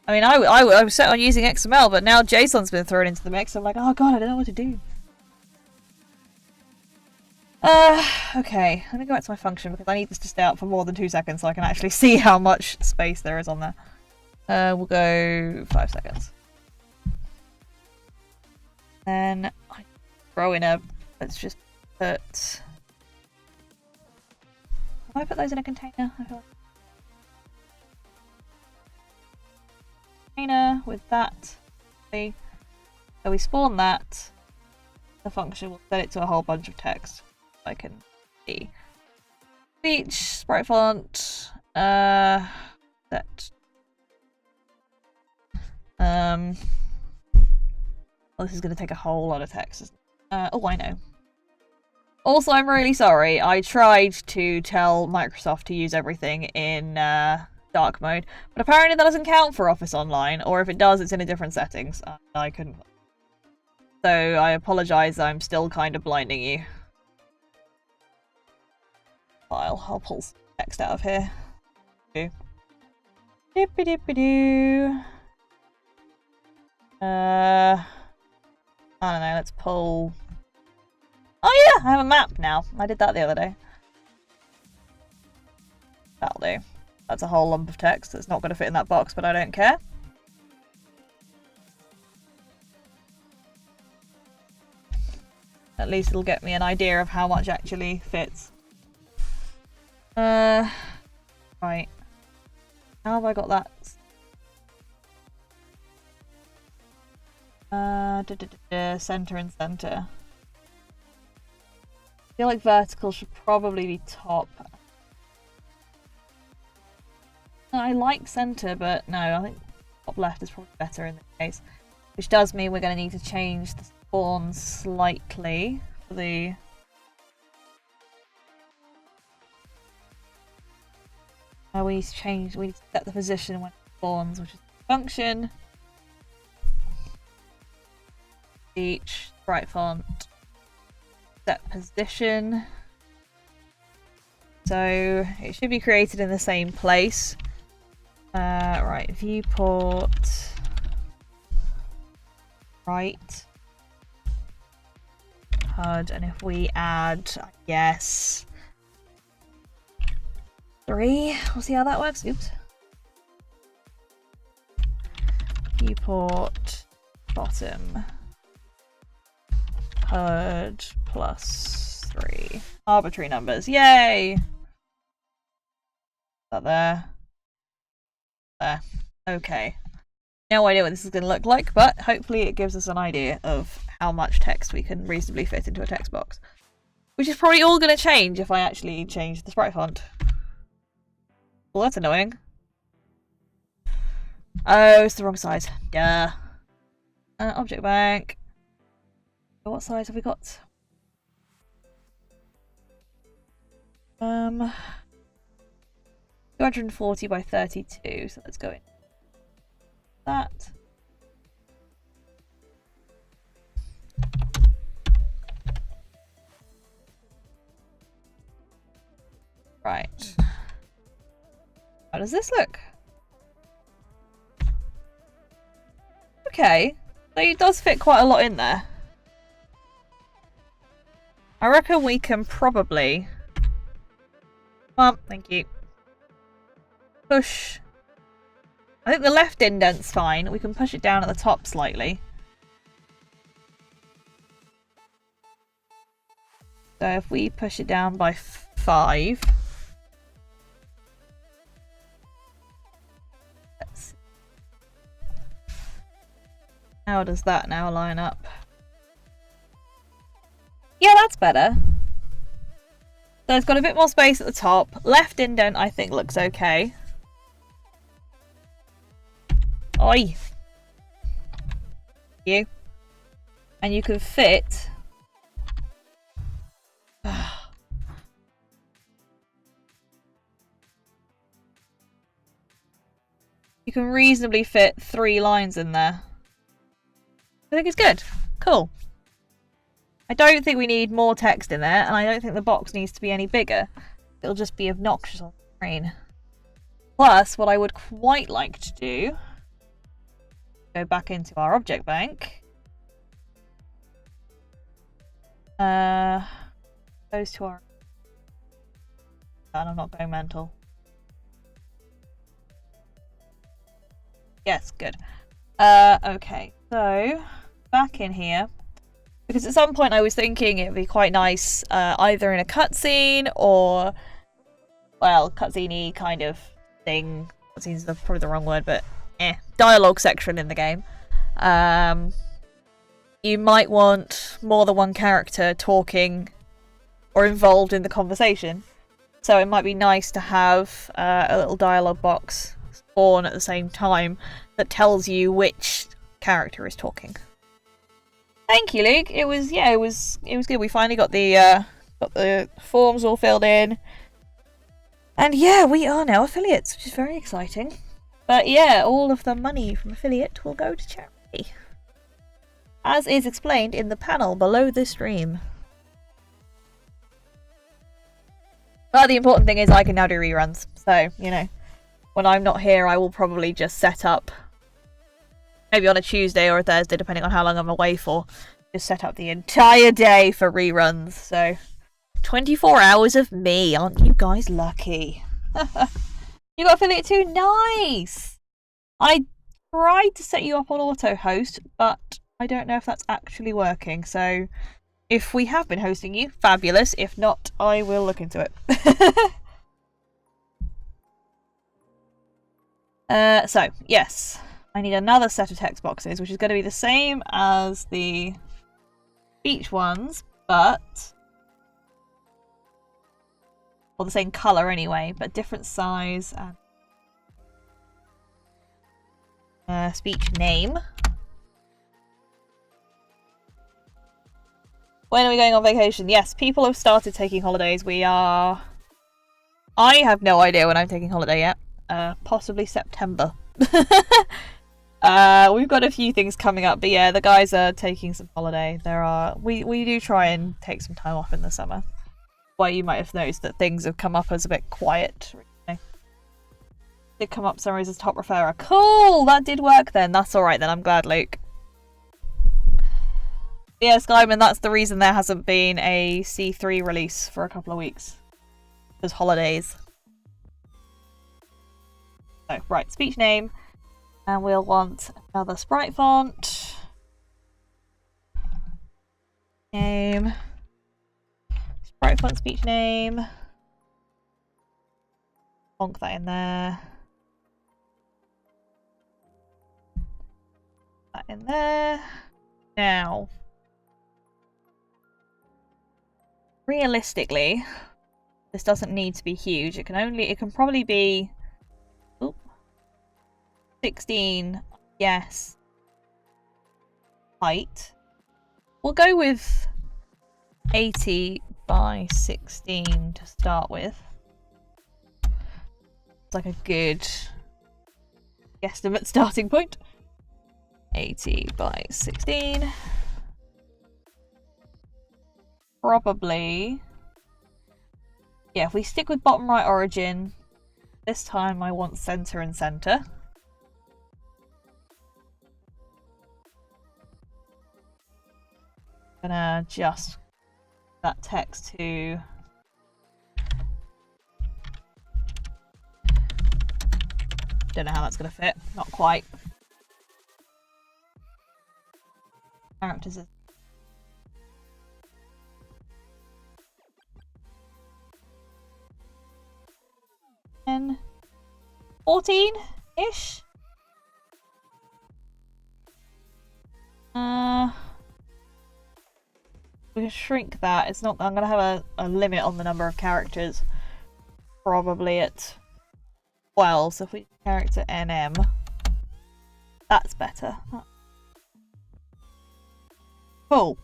I mean, I was set on using XML, but now JSON's been thrown into the mix. I'm like, oh god, I don't know what to do. Okay, let me go back to my function because I need this to stay out for more than 2 seconds so I can actually see how much space there is on there. We'll go 5 seconds. Then I throw in a... Let's just put... Have I put those in a container? I feel like... Container with that. See? So we spawn that. The function will set it to a whole bunch of text. I can see. Speech, sprite font, set. Well, this is going to take a whole lot of text. Oh, I know. Also, I'm really sorry. I tried to tell Microsoft to use everything in dark mode, but apparently that doesn't count for Office Online, or if it does, it's in a different settings. I couldn't. So I apologise. I'm still kind of blinding you. I'll pull some text out of here. Dippy-dippy-doo. I don't know, let's pull... Oh yeah, I have a map now. I did that the other day. That'll do. That's a whole lump of text that's not going to fit in that box, but I don't care. At least it'll get me an idea of how much actually fits. Right. How have I got that? Center and center. I feel like vertical should probably be top. I like center, but no, I think top left is probably better in this case. Which does mean we're going to need to change the spawn slightly for the... we need to set the position when it spawns, which is the function. Each sprite font, set position. So it should be created in the same place. Right, viewport, right, HUD, and if we add, I guess, 3, we'll see how that works. Oops. Viewport, bottom, HUD plus 3. Arbitrary numbers, yay! that there. There. Okay. No idea what this is going to look like, but hopefully it gives us an idea of how much text we can reasonably fit into a text box. Which is probably all going to change if I actually change the sprite font. Well, that's annoying. Oh, it's the wrong size. Duh. Object bank. What size have we got? 240 by 32, so let's go in. That. Right. How does this look? Okay, so it does fit quite a lot in there. I reckon we can probably... thank you. Push. I think the left indent's fine. We can push it down at the top slightly. So if we push it down by 5... How does that now line up? Yeah, that's better. So it's got a bit more space at the top. Left indent, I think, looks okay. Oi! You. And you can fit... You can reasonably fit 3 lines in there. I think it's good. Cool. I don't think we need more text in there, and I don't think the box needs to be any bigger. It'll just be obnoxious on the screen. Plus, what I would quite like to do... Go back into our object bank. Goes to our... And I'm not going mental. Yes, good. Okay, so back in here, because at some point I was thinking it'd be quite nice either in a cutscene or, well, cutscene-y kind of thing. Cutscene's probably the wrong word, but dialogue section in the game. You might want more than one character talking or involved in the conversation. So it might be nice to have a little dialogue box spawn at the same time that tells you which character is talking. Thank you, Luke. It was good. We finally got the forms all filled in. And yeah, we are now affiliates, which is very exciting. But yeah, all of the money from affiliate will go to charity, as is explained in the panel below this stream. But the important thing is I can now do reruns. So, you know, when I'm not here, I will probably just set up, maybe on a Tuesday or a Thursday, depending on how long I'm away for, just set up the entire day for reruns. So, 24 hours of me. Aren't you guys lucky? You got affiliate too? Nice! I tried to set you up on auto host, but I don't know if that's actually working. So, if we have been hosting you, fabulous. If not, I will look into it. So, yes. I need another set of text boxes, which is going to be the same as the speech ones, but... Well, the same colour anyway, but different size and... speech name. When are we going on vacation? Yes, people have started taking holidays. We are... I have no idea when I'm taking holiday yet. Possibly September. We've got a few things coming up, but yeah, the guys are taking some holiday. We do try and take some time off in the summer. Why you might have noticed that things have come up as a bit quiet. Did come up summaries as top referrer. Cool! That did work then. That's alright then. I'm glad, Luke. Yeah, Skyman, that's the reason there hasn't been a C3 release for a couple of weeks. Because holidays. So, right, speech name. And we'll want another sprite font. Name. Sprite font, speech name. Plonk that in there. That in there. Now, realistically, this doesn't need to be huge. It can probably be 16, yes, height. We'll go with 80 by 16 to start with. It's like a good guesstimate starting point. 80 by 16. Probably. Yeah, if we stick with bottom right origin, this time I want center and center. Gonna adjust that text to don't know how that's gonna fit. Not quite. Characters is 10, 14-ish. We can shrink that. It's not. I'm gonna have a limit on the number of characters. Probably at 12. So if we character NM, that's better. Cool.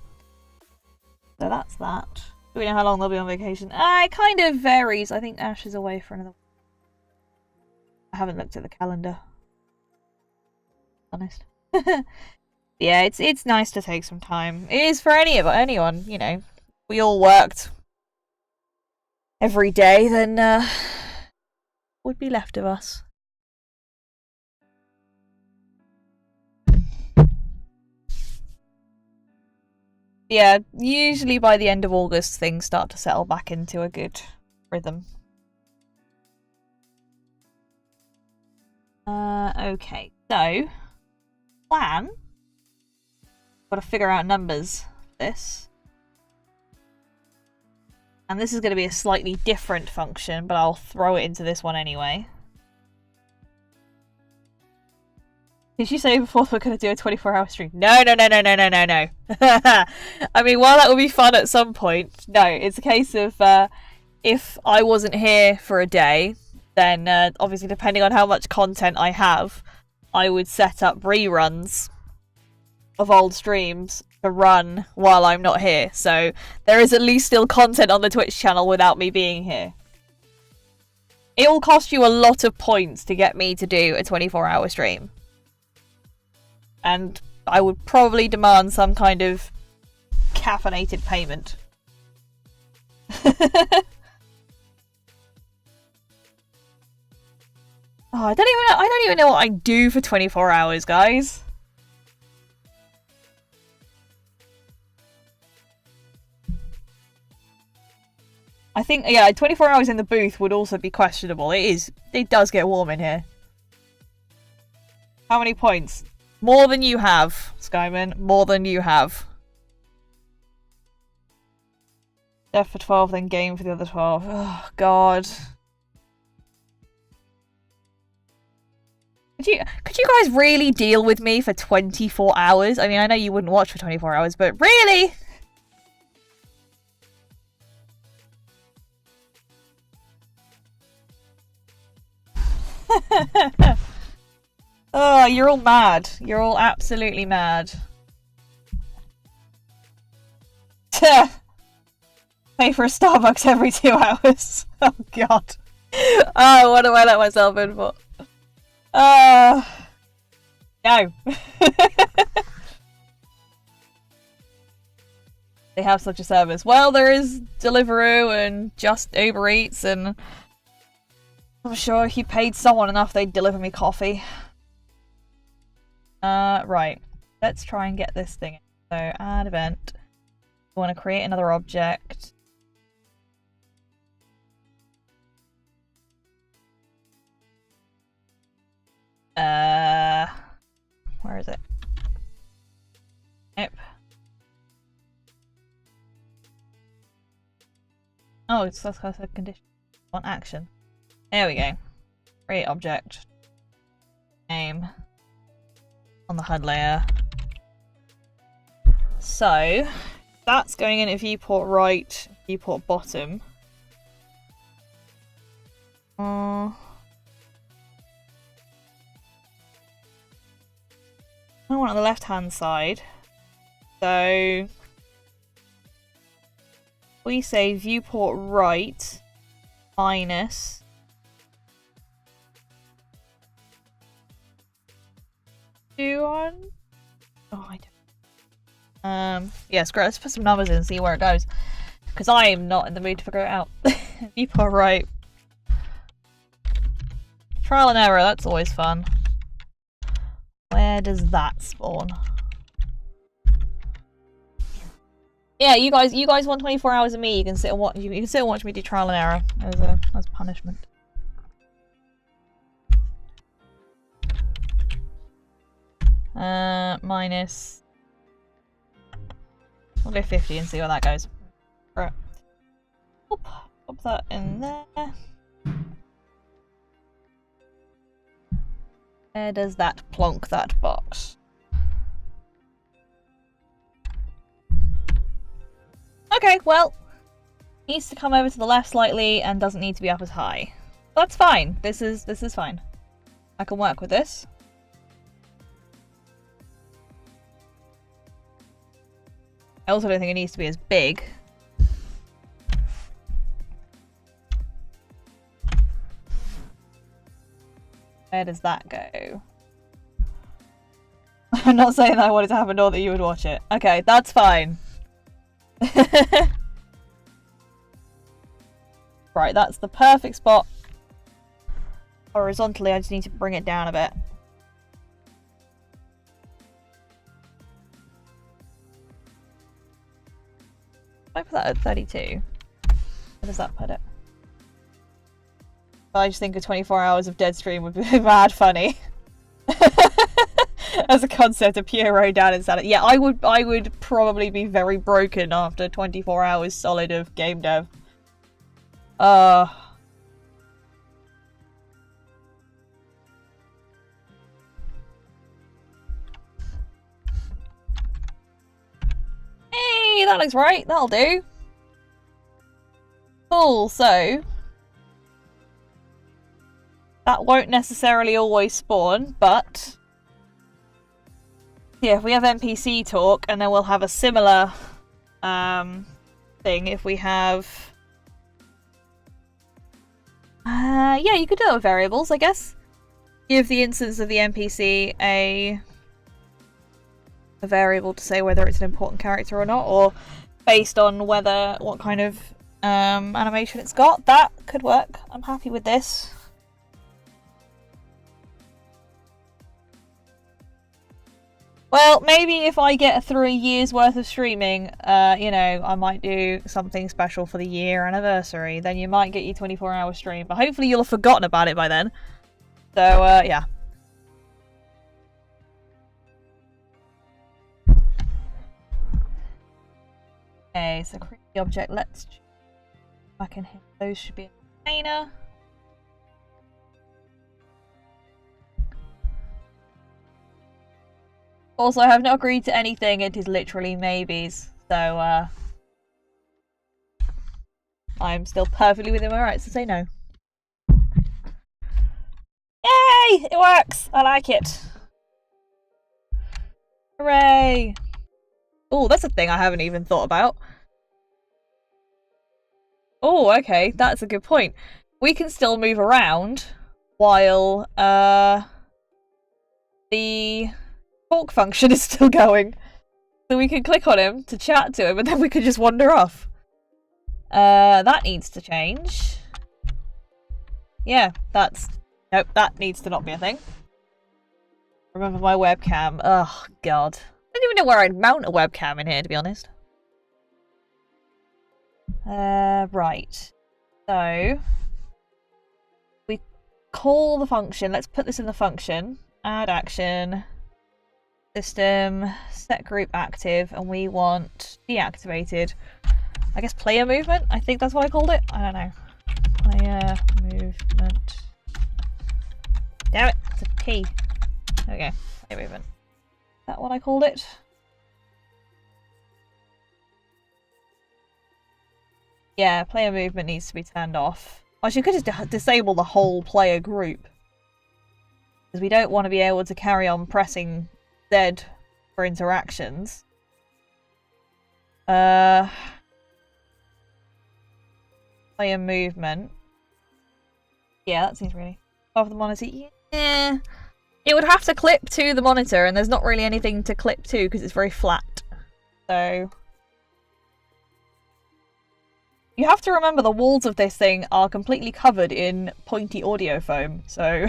So that's that. Do we know how long they'll be on vacation? It kind of varies. I think Ash is away for another. I haven't looked at the calendar. Honest. Yeah, it's nice to take some time. It is for anyone, you know. We all worked every day, then what would be left of us? Yeah, usually by the end of August things start to settle back into a good rhythm. Okay, so plan. Got to figure out numbers for this. And this is going to be a slightly different function, but I'll throw it into this one anyway. Did you say before we're going to do a 24-hour stream? No. I mean, while that would be fun at some point, no, it's a case of if I wasn't here for a day, then obviously depending on how much content I have, I would set up reruns of old streams to run while I'm not here. So there is at least still content on the Twitch channel without me being here. It will cost you a lot of points to get me to do a 24-hour stream. And I would probably demand some kind of caffeinated payment. Oh, I don't even know what I do for 24 hours, guys. I think, yeah, 24 hours in the booth would also be questionable. It does get warm in here. How many points? More than you have, Skyman. More than you have. Death for 12, then game for the other 12. Oh, God. Could you guys really deal with me for 24 hours? I mean, I know you wouldn't watch for 24 hours, but really? Oh, you're all mad. You're all absolutely mad. Pay for a Starbucks every 2 hours. Oh, God. Oh, what do I let myself in for? No. They have such a service. Well, there is Deliveroo and Just Uber Eats, and I'm sure if you paid someone enough, they'd deliver me coffee. Right. Let's try and get this thing. So, add event. We want to create another object. Where is it? Nope. Oh, it's a condition. Want action. There we go. create object, name on the HUD layer. So that's going in at viewport right, viewport bottom. I want on the left hand side. So we say viewport right minus Oh, I don't. Yeah, screw it. Let's put some numbers in and see where it goes. Because I am not in the mood to figure it out. Viewport right. Trial and error, that's always fun. Where does that spawn? Yeah, you guys want 24 hours of me. You can sit and watch. You can sit and watch me do trial and error as punishment. Minus. We'll go 50 and see where that goes. Right. Pop that in there. Where does that plonk that box? Okay, well, needs to come over to the left slightly and doesn't need to be up as high. That's fine. This is fine. I can work with this. I also don't think it needs to be as big. Where does that go? I'm not saying that I wanted to happen or that you would watch it. Okay, that's fine. Right, that's the perfect spot. Horizontally, I just need to bring it down a bit. I put that at 32. Where does that put it? I just think a 24 hours of dead stream would be mad funny. As a concept, a pure row down inside it. Yeah, I would probably be very broken after 24 hours solid of game dev. Hey, that looks right. That'll do. Cool, so that won't necessarily always spawn, but yeah, if we have NPC talk, and then we'll have a similar thing if we have yeah, you could do it with variables, I guess. Give the instance of the NPC a variable to say whether it's an important character or not, or based on what kind of animation it's got. That could work. I'm happy with this. Well, maybe if I get through a year's worth of streaming, you know, I might do something special for the year anniversary. Then you might get your 24-hour stream, but hopefully you'll have forgotten about it by then. So, yeah. Okay, so create the object. Let's back in here. Those should be a container. Also, I have not agreed to anything. It is literally maybes. So, I'm still perfectly within my rights to say no. Yay! It works! I like it. Hooray! Oh, that's a thing I haven't even thought about. Oh, okay. That's a good point. We can still move around while, the talk function is still going. So we can click on him to chat to him, and then we can just wander off. That needs to change. Yeah, nope, that needs to not be a thing. Remember my webcam. Oh, God. I don't even know where I'd mount a webcam in here, to be honest. Right. So, we call the function. Let's put this in the function. Add action. System. Set group active. And we want deactivated. I guess player movement? I think that's what I called it. I don't know. Player movement. Damn it, it's a P. Okay, player movement. Is that what I called it? Yeah, player movement needs to be turned off. Actually, you could just disable the whole player group. Because we don't want to be able to carry on pressing Z for interactions. Player movement. Yeah, that seems really... Above the monitor, yeah. It would have to clip to the monitor, and there's not really anything to clip to because it's very flat. So... You have to remember the walls of this thing are completely covered in pointy audio foam, so...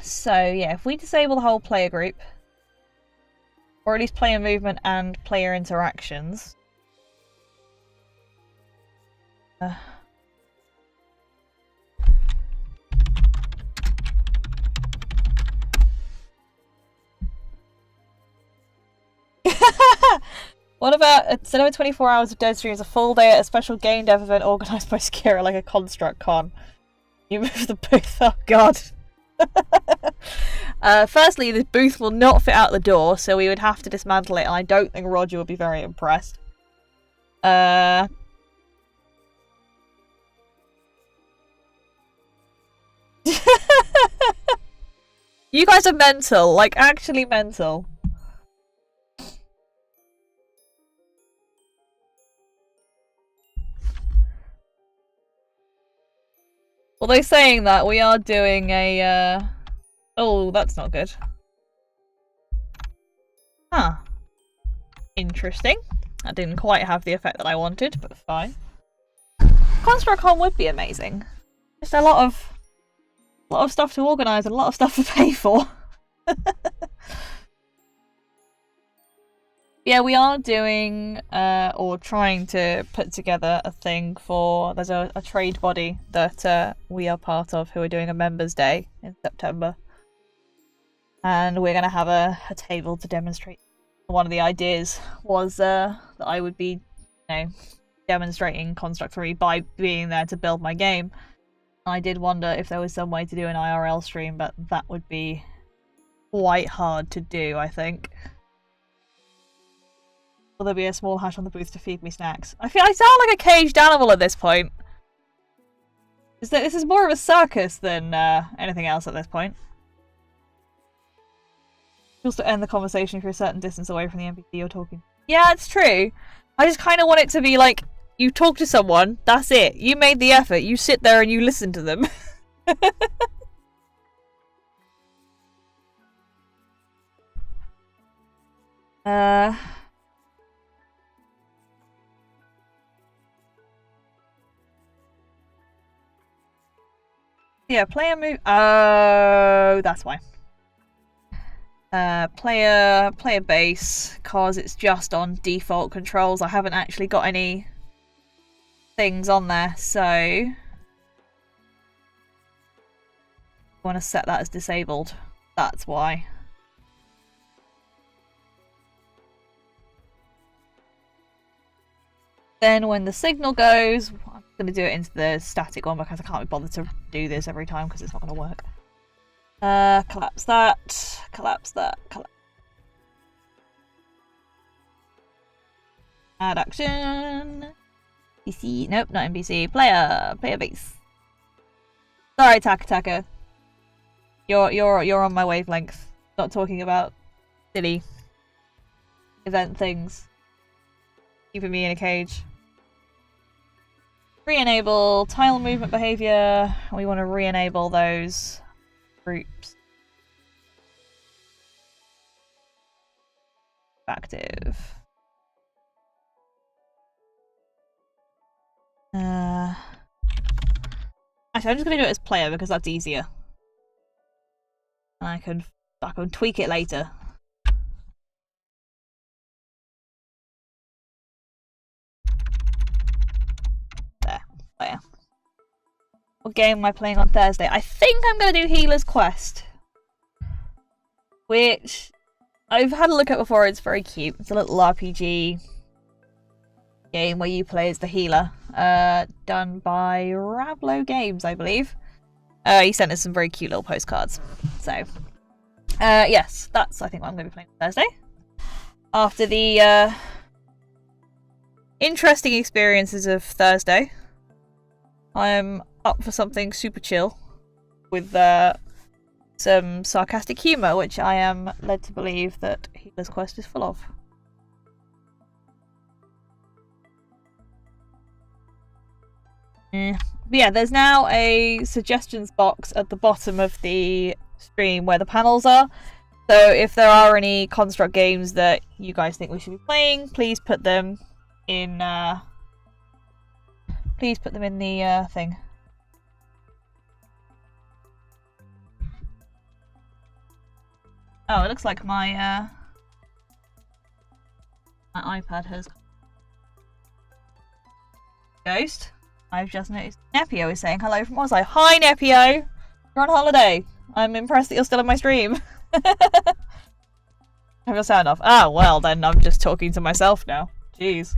So, yeah, if we disable the whole player group, or at least player movement and player interactions... What about, instead of 24 hours of dead streams, a full day at a special game dev event organised by Skira, like a Construct Con? You move the booth, oh god. Firstly, the booth will not fit out the door, so we would have to dismantle it, and I don't think Roger would be very impressed. You guys are mental, like actually mental. Although saying that, we are doing a, Oh, that's not good. Huh. Interesting. That didn't quite have the effect that I wanted, but fine. ConstructCon would be amazing. Just a lot of stuff to organise and a lot of stuff to pay for. Yeah, we are doing, or trying to put together a thing for... There's a trade body that we are part of who are doing a Members' Day in September. And we're going to have a table to demonstrate. One of the ideas was that I would be, demonstrating Construct 3 by being there to build my game. I did wonder if there was some way to do an IRL stream, but that would be quite hard to do, I think. Will there be a small hash on the booth to feed me snacks? I feel I sound like a caged animal at this point. This is more of a circus than anything else at this point. Feels to end the conversation if you're a certain distance away from the NPC you're talking. Yeah, it's true. I just kind of want it to be like, you talk to someone, that's it. You made the effort, you sit there and you listen to them. Yeah, player move. Oh, that's why. Player base, cause it's just on default controls. I haven't actually got any things on there, so I want to set that as disabled. That's why. Then when the signal goes, I'm going to do it into the static one because I can't be bothered to do this every time because it's not going to work. Collapse that, collapse that, collapse. Add action. NPC, nope, not NPC. Player base. Sorry, Taka. You're on my wavelength. Not talking about silly event things. Keeping me in a cage. Re-enable tile movement behavior. We want to re-enable those groups. Active. Actually, I'm just going to do it as player because that's easier. And I can tweak it later. There, player. What game am I playing on Thursday? I think I'm going to do Healer's Quest. Which I've had a look at before. It's very cute. It's a little RPG. game where you play as the healer, done by Ravlo Games, I believe. He sent us some very cute little postcards. So, yes, that's I think what I'm going to be playing Thursday. After the interesting experiences of Thursday, I'm up for something super chill with some sarcastic humour, which I am led to believe that Healer's Quest is full of. But yeah, there's now a suggestions box at the bottom of the stream where the panels are. So if there are any Construct games that you guys think we should be playing, please put them in. Please put them in the thing. Oh, it looks like my my iPad has ghost. I've just noticed Nepio is saying hello from Oslo. Hi Nepio! You're on holiday. I'm impressed that you're still in my stream. Have your sound off. Ah, well then I'm just talking to myself now. Jeez.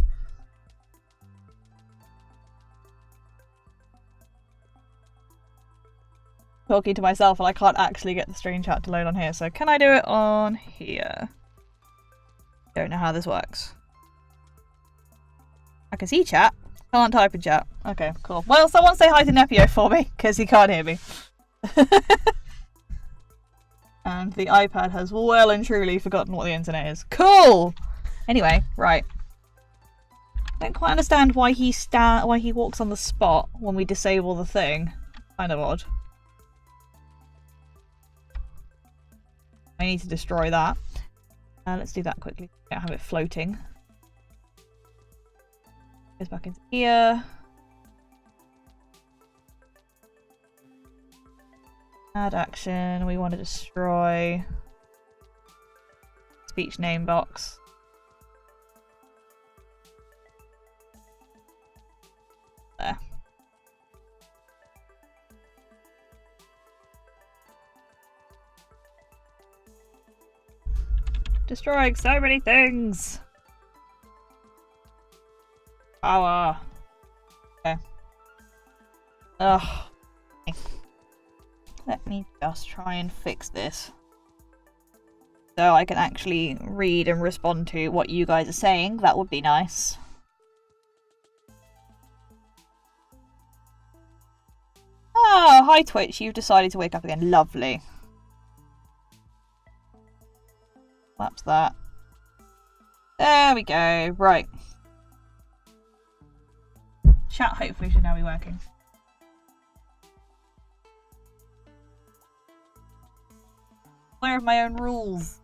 Talking to myself and I can't actually get the stream chat to load on here, so can I do it on here? Don't know how this works. I can see chat. Can't type in chat. Okay, cool. Well, someone say hi to Nepio for me, because he can't hear me. And the iPad has well and truly forgotten what the internet is. Cool! Anyway, right. I don't quite understand why he walks on the spot when we disable the thing. Kind of odd. I need to destroy that. Let's do that quickly. Don't have it floating. Goes back into here. Add action. We want to destroy speech name box. There. Destroying so many things. Power. Okay. Ugh. Let me just try and fix this. So I can actually read and respond to what you guys are saying. That would be nice. Oh, hi Twitch. You've decided to wake up again. Lovely. That's that. There we go. Right. Chat hopefully should now be working. Aware of my own rules.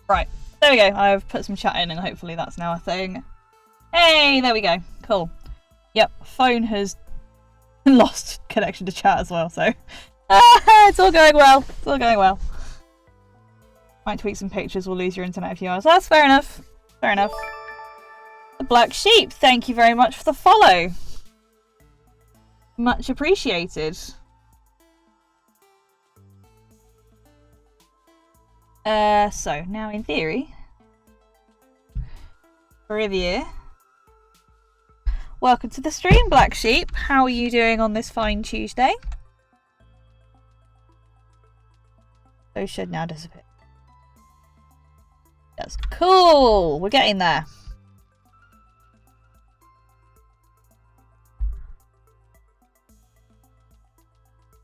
Right. There we go. I've put some chat in and hopefully that's now a thing. Hey, there we go. Cool. Yep, phone has lost connection to chat as well, so it's all going well. It's all going well. Might tweak some pictures, we'll lose your internet a few hours. That's fair enough. Fair enough. The Black Sheep, thank you very much for the follow. Much appreciated. So, now in theory, review. Welcome to the stream, Black Sheep. How are you doing on this fine Tuesday? Those should now disappear. That's cool. We're getting there.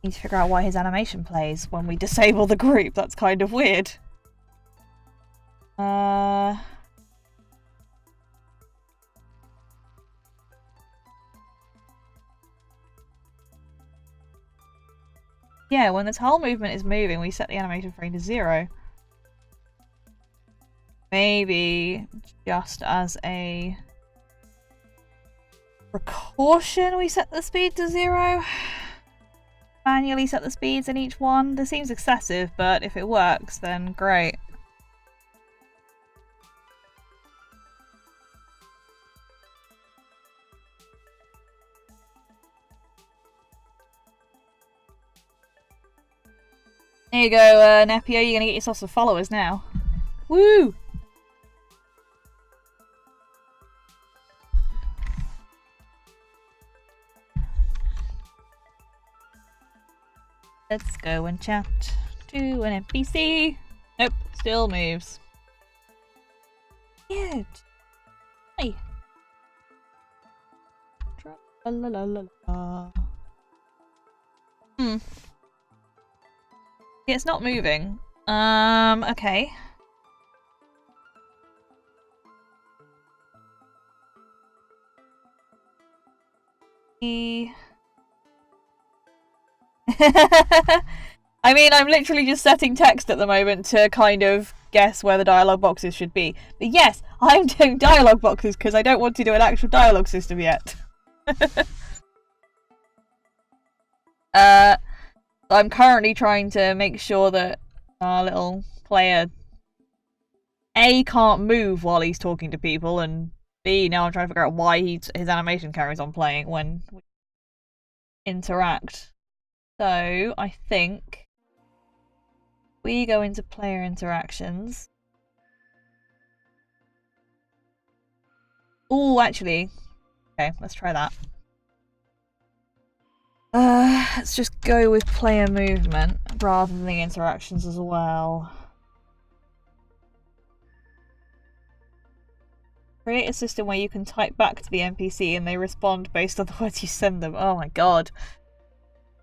Need to figure out why his animation plays when we disable the group. That's kind of weird. Yeah, when this whole movement is moving, we set the animation frame to 0. Maybe just as a precaution, we set the speed to 0. Manually set the speeds in each one. This seems excessive, but if it works, then great. Here you go, Nepio. You're gonna get yourself some followers now. Woo! Let's go and chat to an NPC. Nope, still moves. Good. Hey. La la la la. Yeah, it's not moving. Okay. I mean, I'm literally just setting text at the moment to kind of guess where the dialogue boxes should be. But yes, I'm doing dialogue boxes because I don't want to do an actual dialogue system yet. I'm currently trying to make sure that our little player A can't move while he's talking to people, and B, now I'm trying to figure out why his animation carries on playing when we interact. So I think we go into player interactions. Oh, actually, okay, let's try that. Let's just go with player movement rather than the interactions as well. Create a system where you can type back to the NPC and they respond based on the words you send them. Oh my god.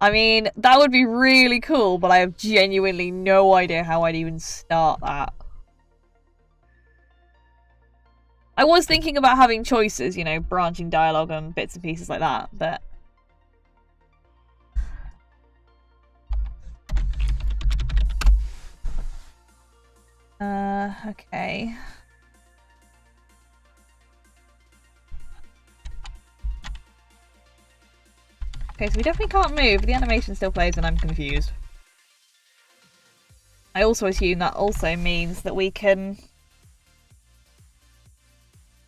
I mean, that would be really cool, but I have genuinely no idea how I'd even start that. I was thinking about having choices, you know, branching dialogue and bits and pieces like that, but... okay. Okay, so we definitely can't move, but the animation still plays and I'm confused. I also assume that also means that we can...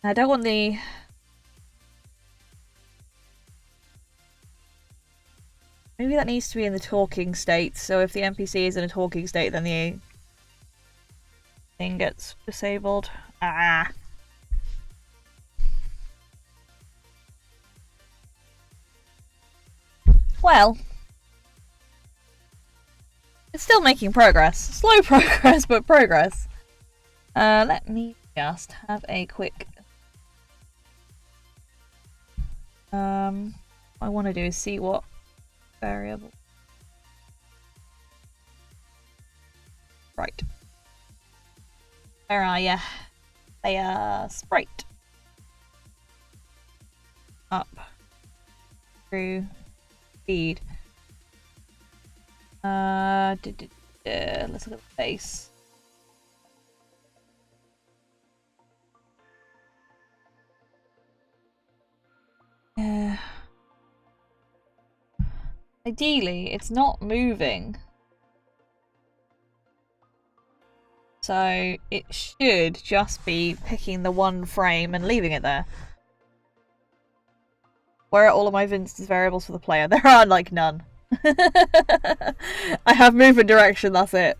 I don't want the... Maybe that needs to be in the talking state, so if the NPC is in a talking state, then the thing gets disabled. Ah. Well, it's still making progress. Slow progress, but progress. Let me just have a quick... what I want to do is see what variable... Right. Where are ya? They are sprite. Up. Through. Speed. Let's look at the face. Ideally, it's not moving. So it should just be picking the one frame and leaving it there. Where are all of my instance variables for the player? There are like none. I have movement direction, that's it.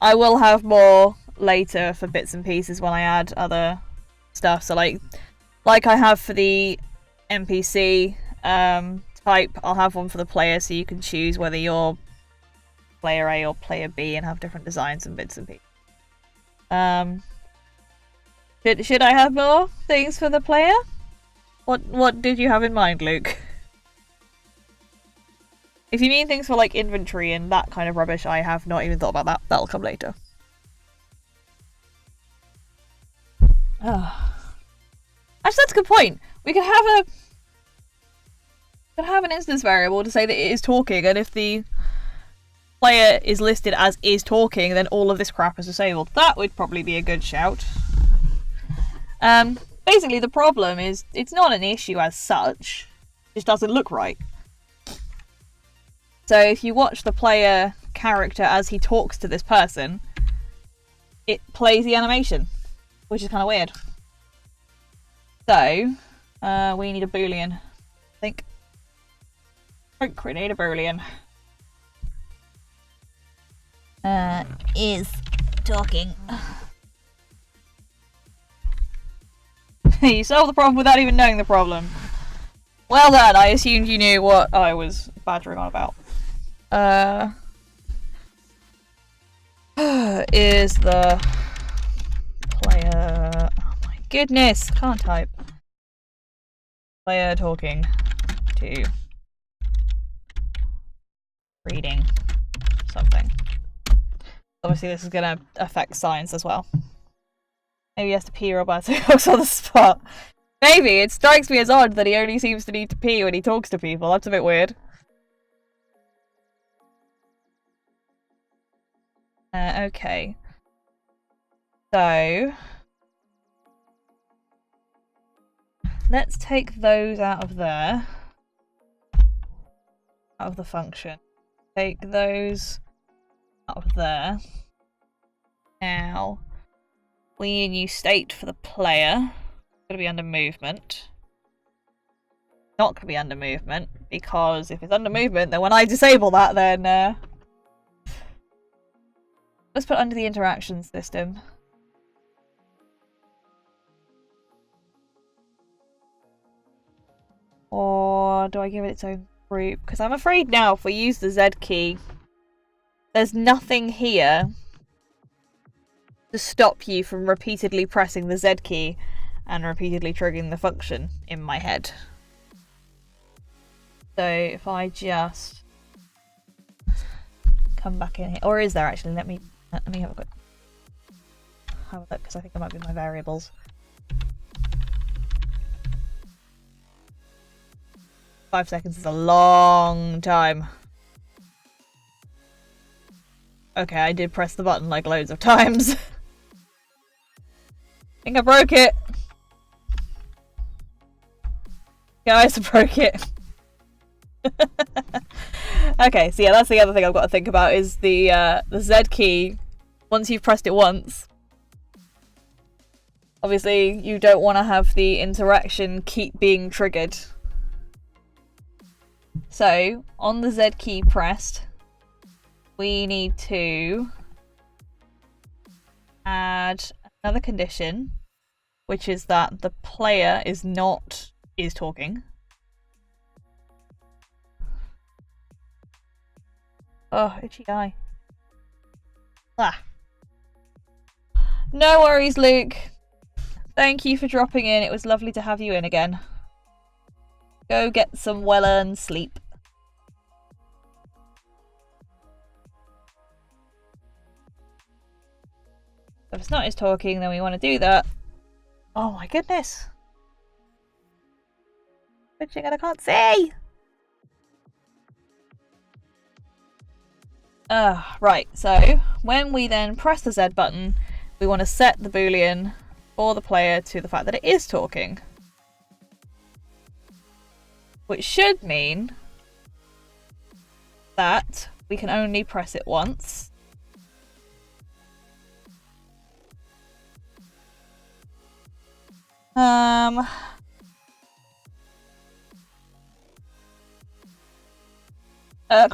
I will have more later for bits and pieces when I add other stuff. So like I have for the NPC type, I'll have one for the player so you can choose whether you're player A or player B and have different designs and bits and pieces. Should I have more things for the player? What did you have in mind, Luke? If you mean things for like inventory and that kind of rubbish, I have not even thought about that. That'll come later. Oh. Actually, that's a good point. We could have an instance variable to say that it is talking, and if the player is listed as is talking, then all of this crap is disabled. That would probably be a good shout. Basically the problem is it's not an issue as such, it just doesn't look right. So if you watch the player character as he talks to this person, it plays the animation, which is kind of weird. So, we need a boolean, I think. Don't create a Boolean. Is talking. You solved the problem without even knowing the problem. Well done, I assumed you knew what I was badgering on about. Is the player... Oh my goodness, can't type. Player talking to reading something. Obviously this is going to affect science as well. Maybe he has to pee Roberto's on the spot. Maybe. It strikes me as odd that he only seems to need to pee when he talks to people. That's a bit weird. Okay. So... let's take those out of there. Out of the function. Take those out of there. Now, we need a new state for the player. It's going to be under movement. Not going to be under movement, because if it's under movement, then when I disable that, then... let's put it under the interaction system. Or do I give it its own group? Because I'm afraid now, if we use the Z key, there's nothing here to stop you from repeatedly pressing the Z key and repeatedly triggering the function in my head. So if I just come back in here, or is there actually? Let me have a look, because I think it might be my variables. Five seconds is a long time. Okay, I did press the button like loads of times. I think I broke it. Guys, I broke it. Okay, so yeah, that's the other thing I've got to think about is the Z key. Once you've pressed it once, obviously you don't want to have the interaction keep being triggered. So, on the Z key pressed, we need to add another condition, which is that the player is talking. Oh, itchy eye. Ah. No worries, Luke. Thank you for dropping in. It was lovely to have you in again. Go get some well-earned sleep. If it's not his talking, then we want to do that. Oh my goodness. Switching and I can't see! Right, so when we then press the Z button, we want to set the Boolean for the player to the fact that it is talking. Which should mean that we can only press it once.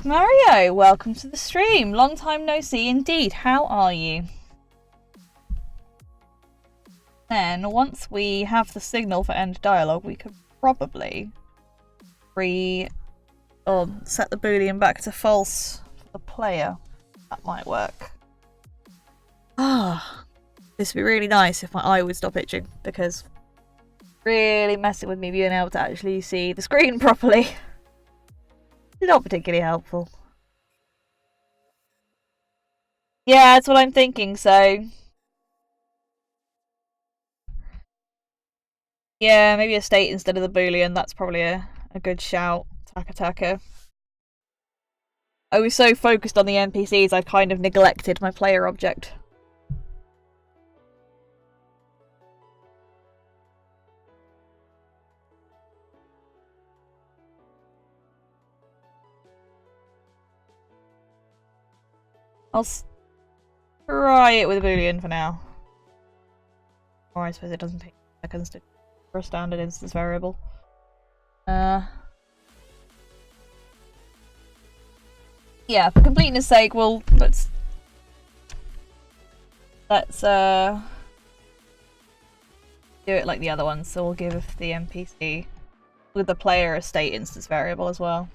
Mario, welcome to the stream. Long time no see indeed. How are you? Then, once we have the signal for end dialogue, we could probably set the Boolean back to false for the player. That might work. This would be really nice if my eye would stop itching, because really messing with me being able to actually see the screen properly. Not particularly helpful. Yeah, that's what I'm thinking, so... yeah, maybe a state instead of the Boolean, that's probably a good shout. Taka. I was so focused on the NPCs, I kind of neglected my player object. I'll try it with a Boolean for now. Or I suppose it doesn't take seconds to for a standard instance variable. Yeah, for completeness sake, let's do it like the other ones. So we'll give the NPC with the player a state instance variable as well.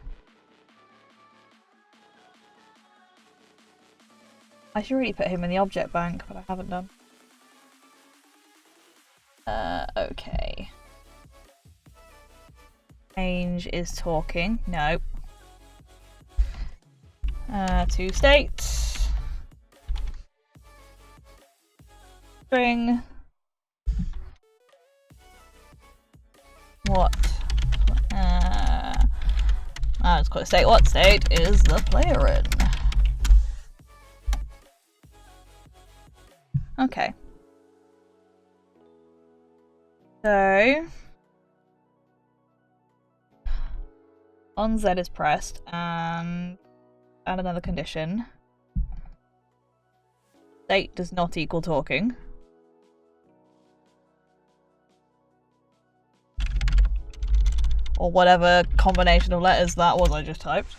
I should really put him in the object bank, but I haven't done. Okay. Change is talking. No. To state. String. What? Let's call it state. What state is the player in? Okay. So on Z is pressed and add another condition. State does not equal talking. Or whatever combination of letters that was I just typed.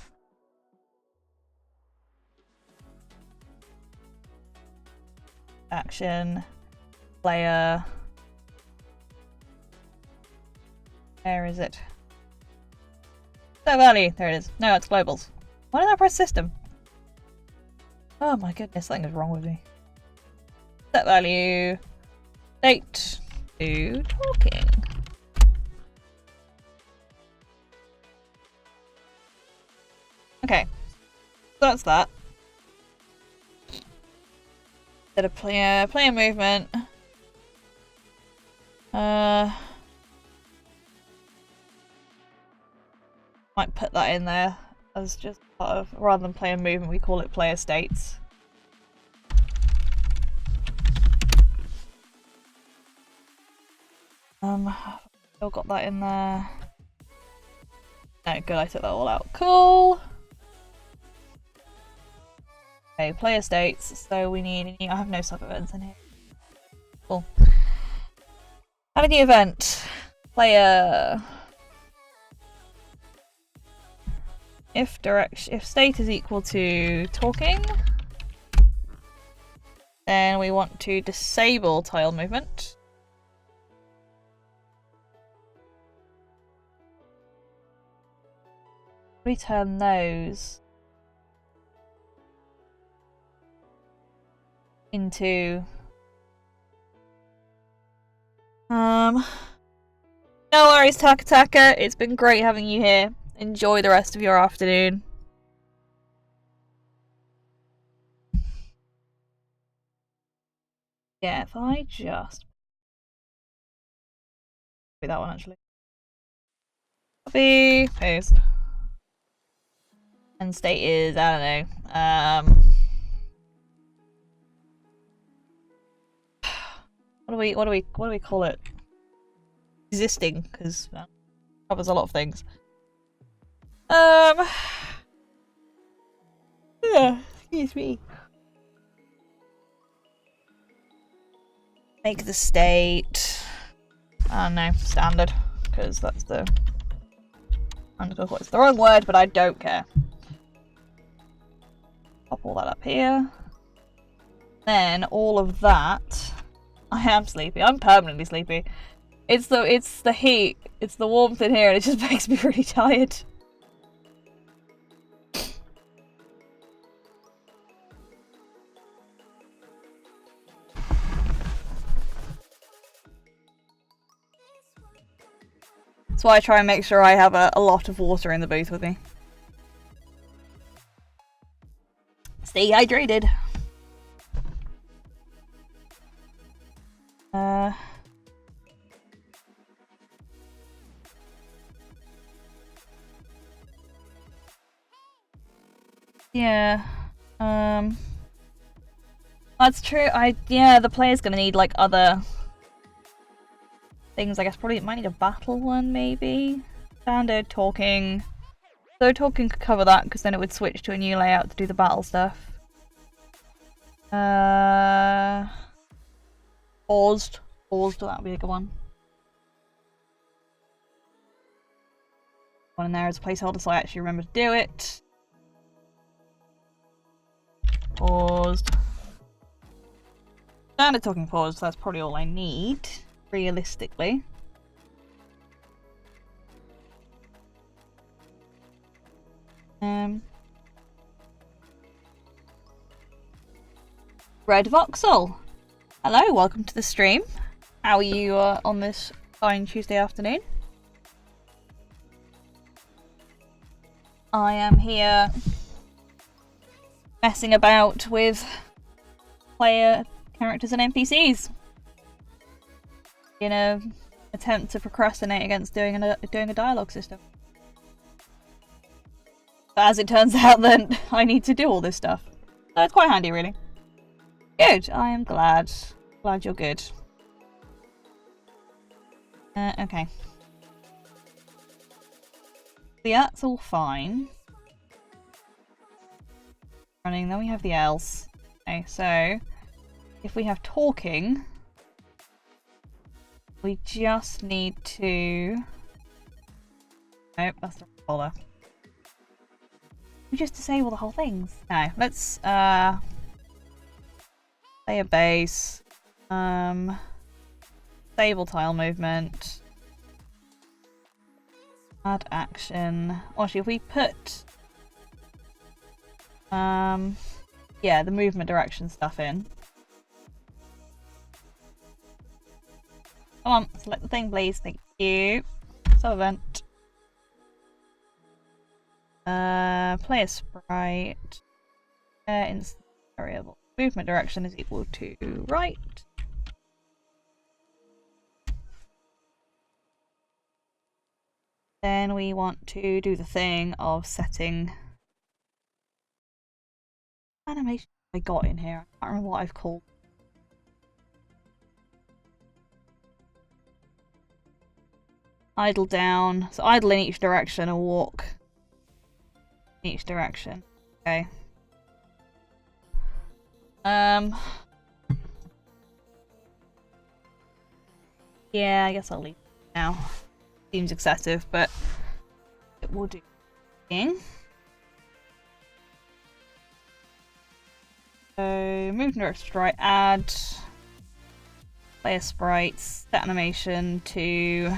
Action. Player. Where is it? Set value. There it is. No, it's globals. Why did I press system? Oh my goodness, something is wrong with me. Set value. State to talking. Okay, so that's that. Set a player movement. Might put that in there as just part of, rather than player movement, we call it player states. Still got that in there. No, good, I took that all out. Cool. Okay, player states, so we need a new, I have no sub events in here. Cool. Add a new event. Player. If state is equal to talking, then we want to disable tile movement. We turn those into no worries, Taka Taka. It's been great having you here. Enjoy the rest of your afternoon. Yeah, if I just do that one actually. Copy, paste. And state is, I don't know. What do we call it? Existing, because that covers a lot of things. Yeah, excuse me. Make the state, I don't know, standard, because that's the, it's the wrong word, but I don't care. Pop all that up here. Then all of that, I am sleepy. I'm permanently sleepy. It's the heat, it's the warmth in here, and it just makes me really tired. That's why I try and make sure I have a lot of water in the booth with me. Stay hydrated. Yeah. That's true. Yeah, the player's gonna need like other things. I guess probably it might need a battle one, maybe. Standard talking. So talking could cover that because then it would switch to a new layout to do the battle stuff. Paused, that would be a good one. One in there as a placeholder, so I actually remember to do it. paused. Standard talking pause, that's probably all I need, realistically. Red Voxel. Hello, welcome to the stream. How are you on this fine Tuesday afternoon? I am here messing about with player characters and NPCs in an attempt to procrastinate against doing a dialogue system. But as it turns out, then I need to do all this stuff. So it's quite handy, really. Good. I am glad. Glad you're good. Okay. So yeah, that's all fine. Running. Then we have the else. Okay, so if we have talking, we just need to. Nope, that's the folder. We just disable the whole thing. No, let's play a base. Stable tile movement. Add action. Actually, if we put yeah, the movement direction stuff in. Come on, select the thing, please. Thank you. So event. Player sprite. Instant variable. Movement direction is equal to right. Then we want to do the thing of setting animation I got in here. I can't remember what I've called. Idle down. So idle in each direction and walk in each direction. Okay. Yeah, I guess I'll leave it now. Seems excessive, but it will do. So move direction sprite, add player sprites, set animation to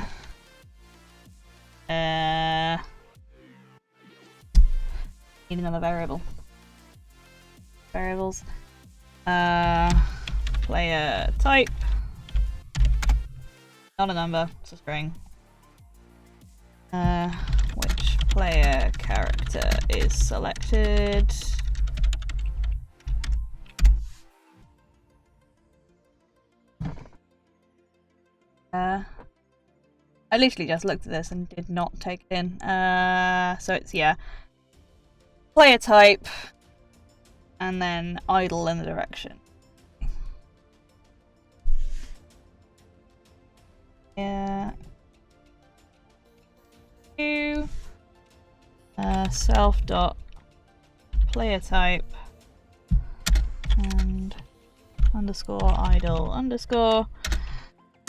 need another variable. Variables. Player type. Not a number, it's a string. Which player character is selected? I literally just looked at this and did not take it in. So it's, yeah, player type, and then idle in the direction. Yeah. Self dot player type and underscore idle underscore,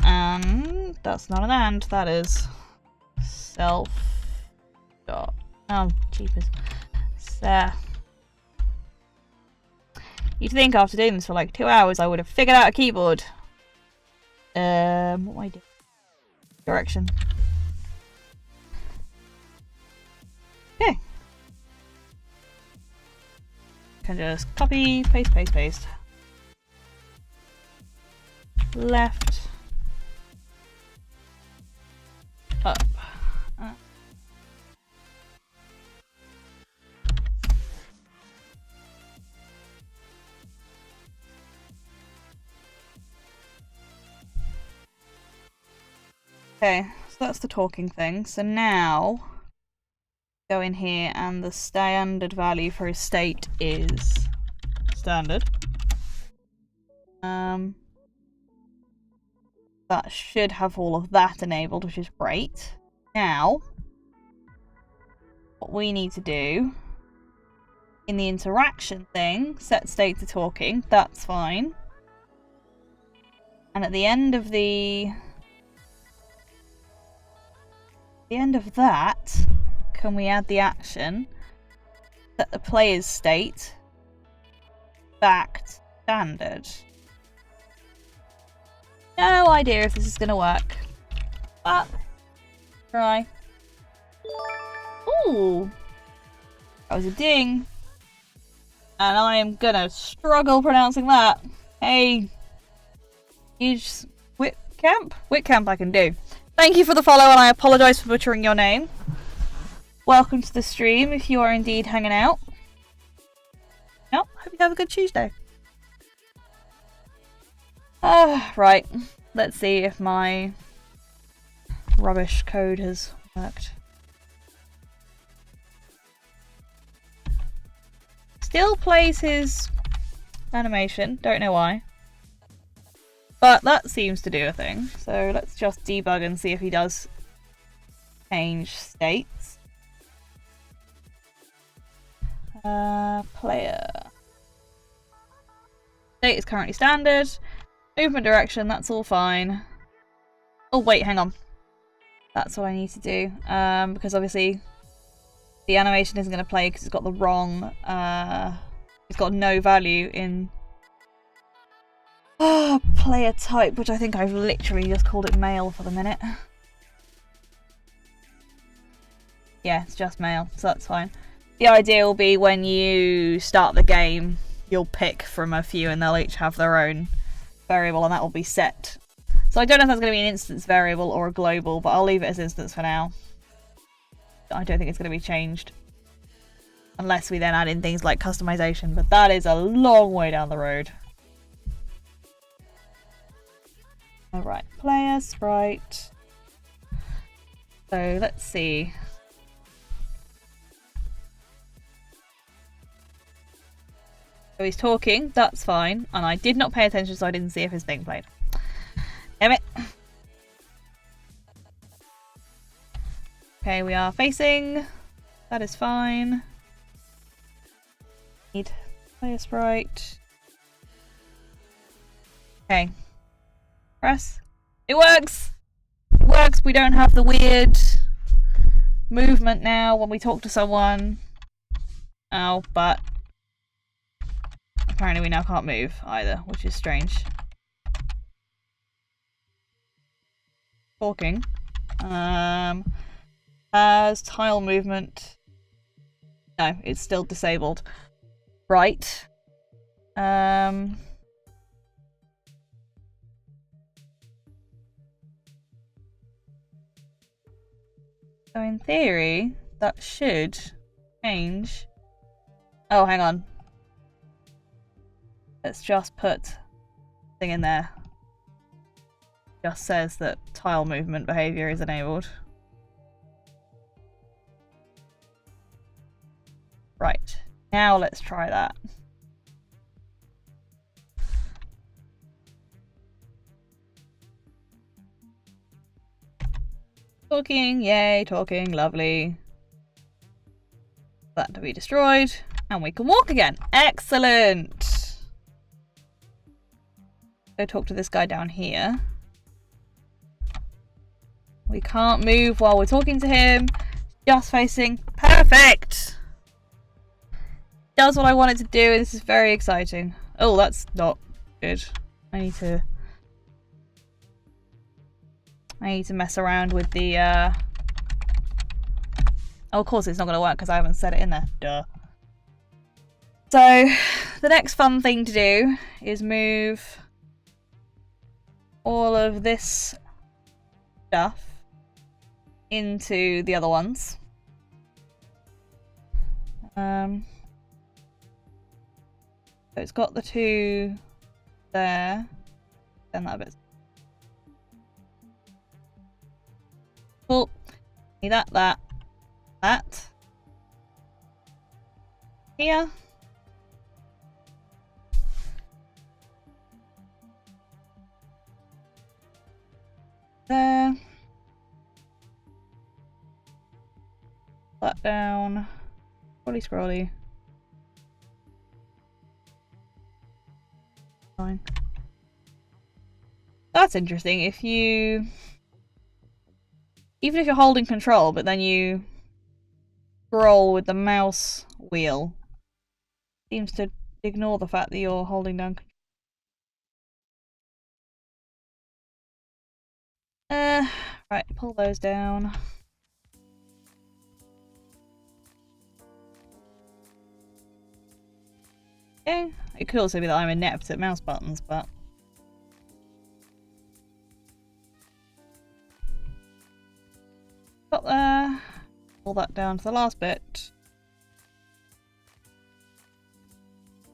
and that's not an and, that is self dot, oh jeepers, you'd think after doing this for like 2 hours I would have figured out a keyboard. What do I do? Direction. Okay. Can just copy, paste, paste, paste. Left. Up. Okay, so that's the talking thing. So now go in here and the standard value for a state is standard. That should have all of that enabled, which is great. Now, what we need to do in the interaction thing, set state to talking, that's fine. And at the end of that, can we add the action, set the player's state back to standard. No idea if this is going to work. But, try. Ooh. That was a ding. And I am gonna struggle pronouncing that. Hey. Whitcamp? Whitcamp I can do. Thank you for the follow and I apologise for butchering your name. Welcome to the stream if you are indeed hanging out. No, hope you have a good Tuesday. Right. Let's see if my rubbish code has worked. Still plays his animation, don't know why. But that seems to do a thing. So let's just debug and see if he does change states. Player. State is currently standard. Movement direction, that's all fine. Oh wait, hang on. That's what I need to do. Because obviously the animation isn't going to play because it's got the wrong... it's got no value in... player type, which I think I've literally just called it male for the minute. Yeah, it's just male, so that's fine. The idea will be when you start the game, you'll pick from a few and they'll each have their own variable and that will be set. So I don't know if that's going to be an instance variable or a global, but I'll leave it as instance for now. I don't think it's going to be changed. Unless we then add in things like customization, but that is a long way down the road. Alright, player, sprite. So let's see. So he's talking, that's fine. And I did not pay attention so I didn't see if his thing played. Damn it. Okay, we are facing. That is fine. Need player sprite. Okay. Press. It works! It works, we don't have the weird movement now when we talk to someone. Oh, but apparently we now can't move either, which is strange. Talking. Has tile movement. No, it's still disabled. Right. So in theory, that should change. Oh, hang on. Let's just put thing in there. Just says that tile movement behavior is enabled. Right. Now let's try that. Talking, yay, talking, lovely. That to be destroyed, and we can walk again. Excellent! Go talk to this guy down here. We can't move while we're talking to him. Just facing. Perfect! Does what I wanted to do, and this is very exciting. Oh, that's not good. I need to mess around with the, Oh, of course it's not going to work because I haven't set it in there. Duh. So, the next fun thing to do is move all of this stuff into the other ones. So it's got the two there, then that bit. Cool. Need that. Here. There. That down. Scrolly. Fine. That's interesting. If you... Even if you're holding control, but then you scroll with the mouse wheel, seems to ignore the fact that you're holding down. Right, pull those down. Okay. It could also be that I'm inept at mouse buttons, but got there. Pull that down to the last bit.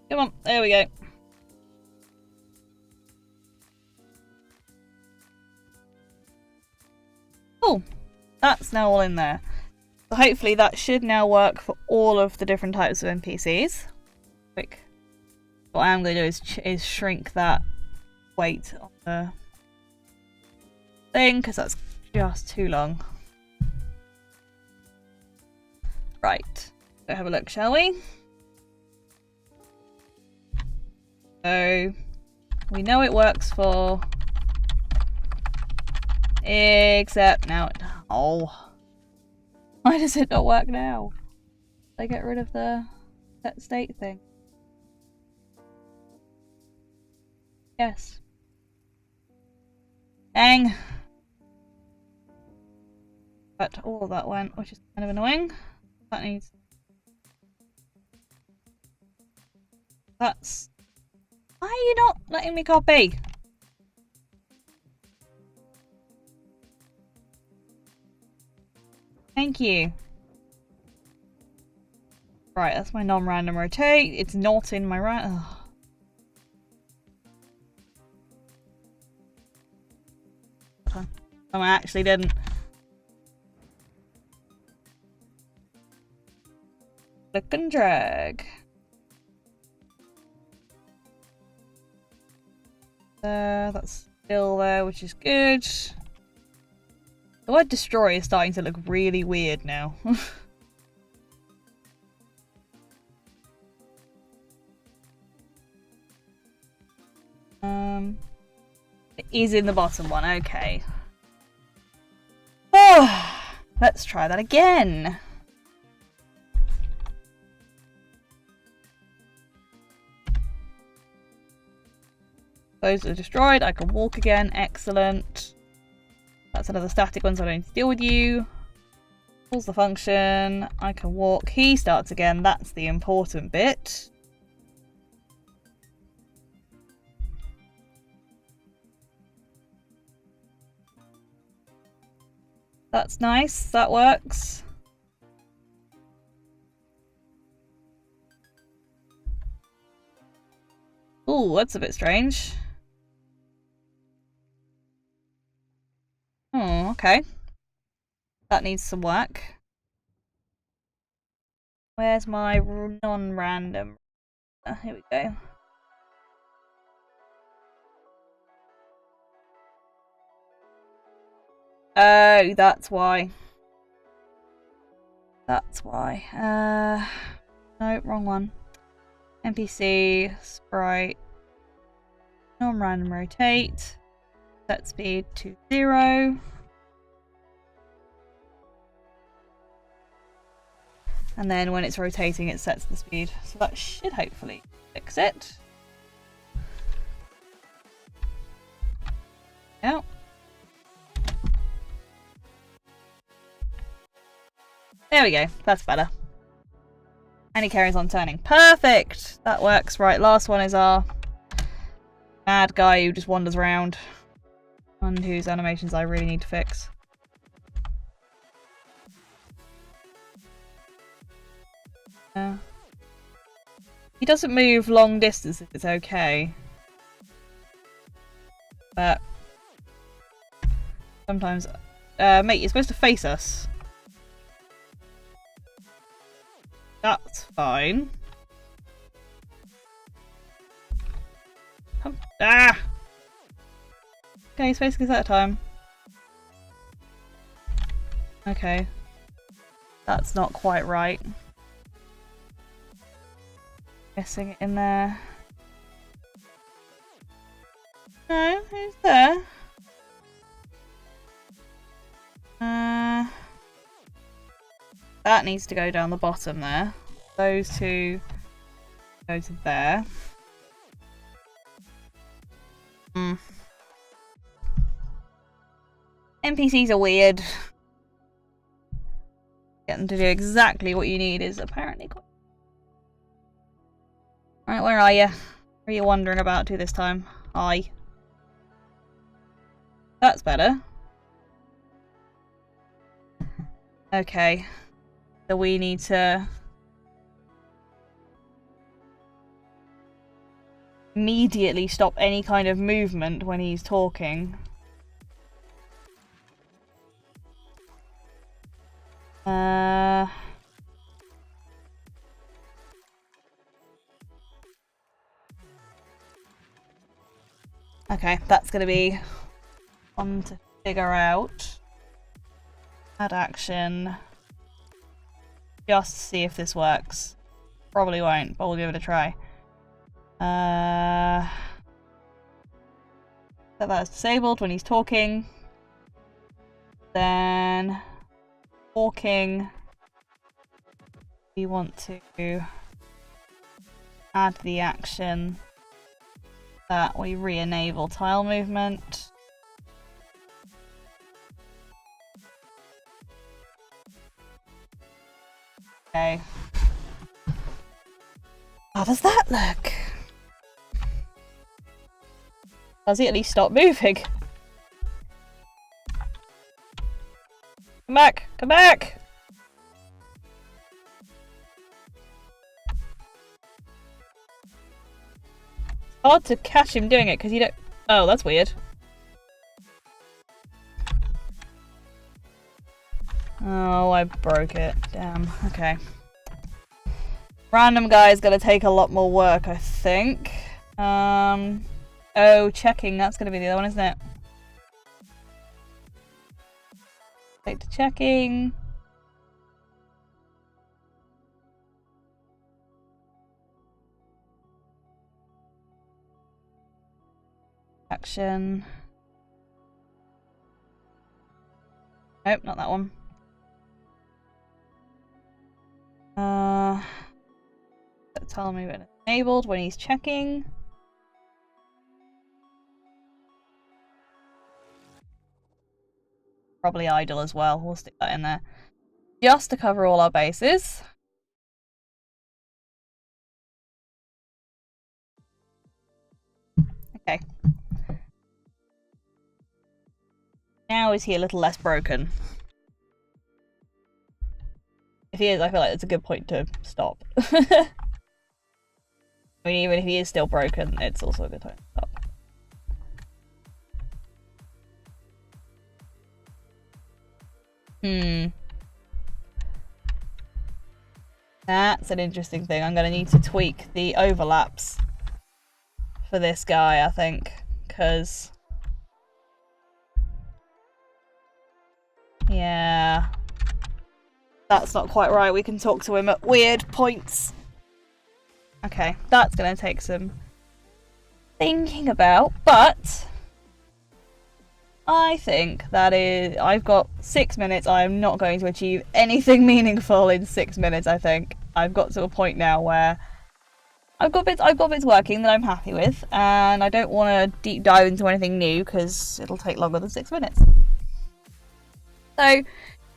Come on, there we go. Cool. That's now all in there. So hopefully that should now work for all of the different types of NPCs. Quick. What I'm going to do is shrink that weight on the thing, because that's just too long. Right. Go have a look, shall we? So, we know it works for... Except now it... Oh. Why does it not work now? Did I get rid of the set state thing? Yes. Dang. But all of that went, which is kind of annoying. That needs... That's... Why are you not letting me copy? Thank you. Right, that's my non-random rotate. It's not in my I actually didn't. Click and drag. That's still there, which is good. The word destroy is starting to look really weird now. It is in the bottom one, okay. Oh, let's try that again. Those are destroyed. I can walk again. Excellent. That's another static one, so I don't need to deal with you. Pulls the function. I can walk. He starts again. That's the important bit. That's nice. That works. Ooh, that's a bit strange. Oh, okay. That needs some work. Where's my non-random? Here we go. Oh, that's why. That's why. No, wrong one. NPC, sprite, non-random rotate, set speed to 0. And then when it's rotating, it sets the speed. So that should hopefully fix it. Yeah. There we go. That's better. And he carries on turning. Perfect! That works. Right, last one is our mad guy who just wanders around. And whose animations I really need to fix. He doesn't move long distance if it's okay. But sometimes... mate, you're supposed to face us. That's fine. Ah! Okay, he's facing us at a time. Okay. That's not quite right. Missing it in there. No, who's there? That needs to go down the bottom there. Those two Go to there. NPCs are weird. Get them to do exactly what you need is apparently quite... Alright, where are you? Where are you wandering about to this time? Hi. That's better. Okay. So we need to... immediately stop any kind of movement when he's talking. Okay, that's gonna be one to figure out. Add action. Just to see if this works. Probably won't, but we'll give it a try. Set that as disabled when he's talking. Then walking. We want to add the action that we re-enable tile movement. Okay. How does that look? Does he at least stop moving? Come back! Come back! Hard to catch him doing it because you don't... Oh, that's weird. Oh, I broke it. Damn. Okay. Random guy's gonna take a lot more work, I think. Oh, checking. That's gonna be the other one, isn't it? Take to checking. Action. Nope, not that one. Tell me when it's enabled, when he's checking. Probably idle as well. We'll stick that in there. Just to cover all our bases. Okay. Now is he a little less broken? If he is, I feel like it's a good point to stop. I mean, even if he is still broken, it's also a good time to stop. That's an interesting thing. I'm going to need to tweak the overlaps for this guy, I think, because... yeah... that's not quite right. We can talk to him at weird points. Okay, that's going to take some thinking about, but I think that is... I've got 6 minutes. I am not going to achieve anything meaningful in 6 minutes, I think. I've got to a point now where I've got bits working that I'm happy with, and I don't want to deep dive into anything new because it'll take longer than 6 minutes. So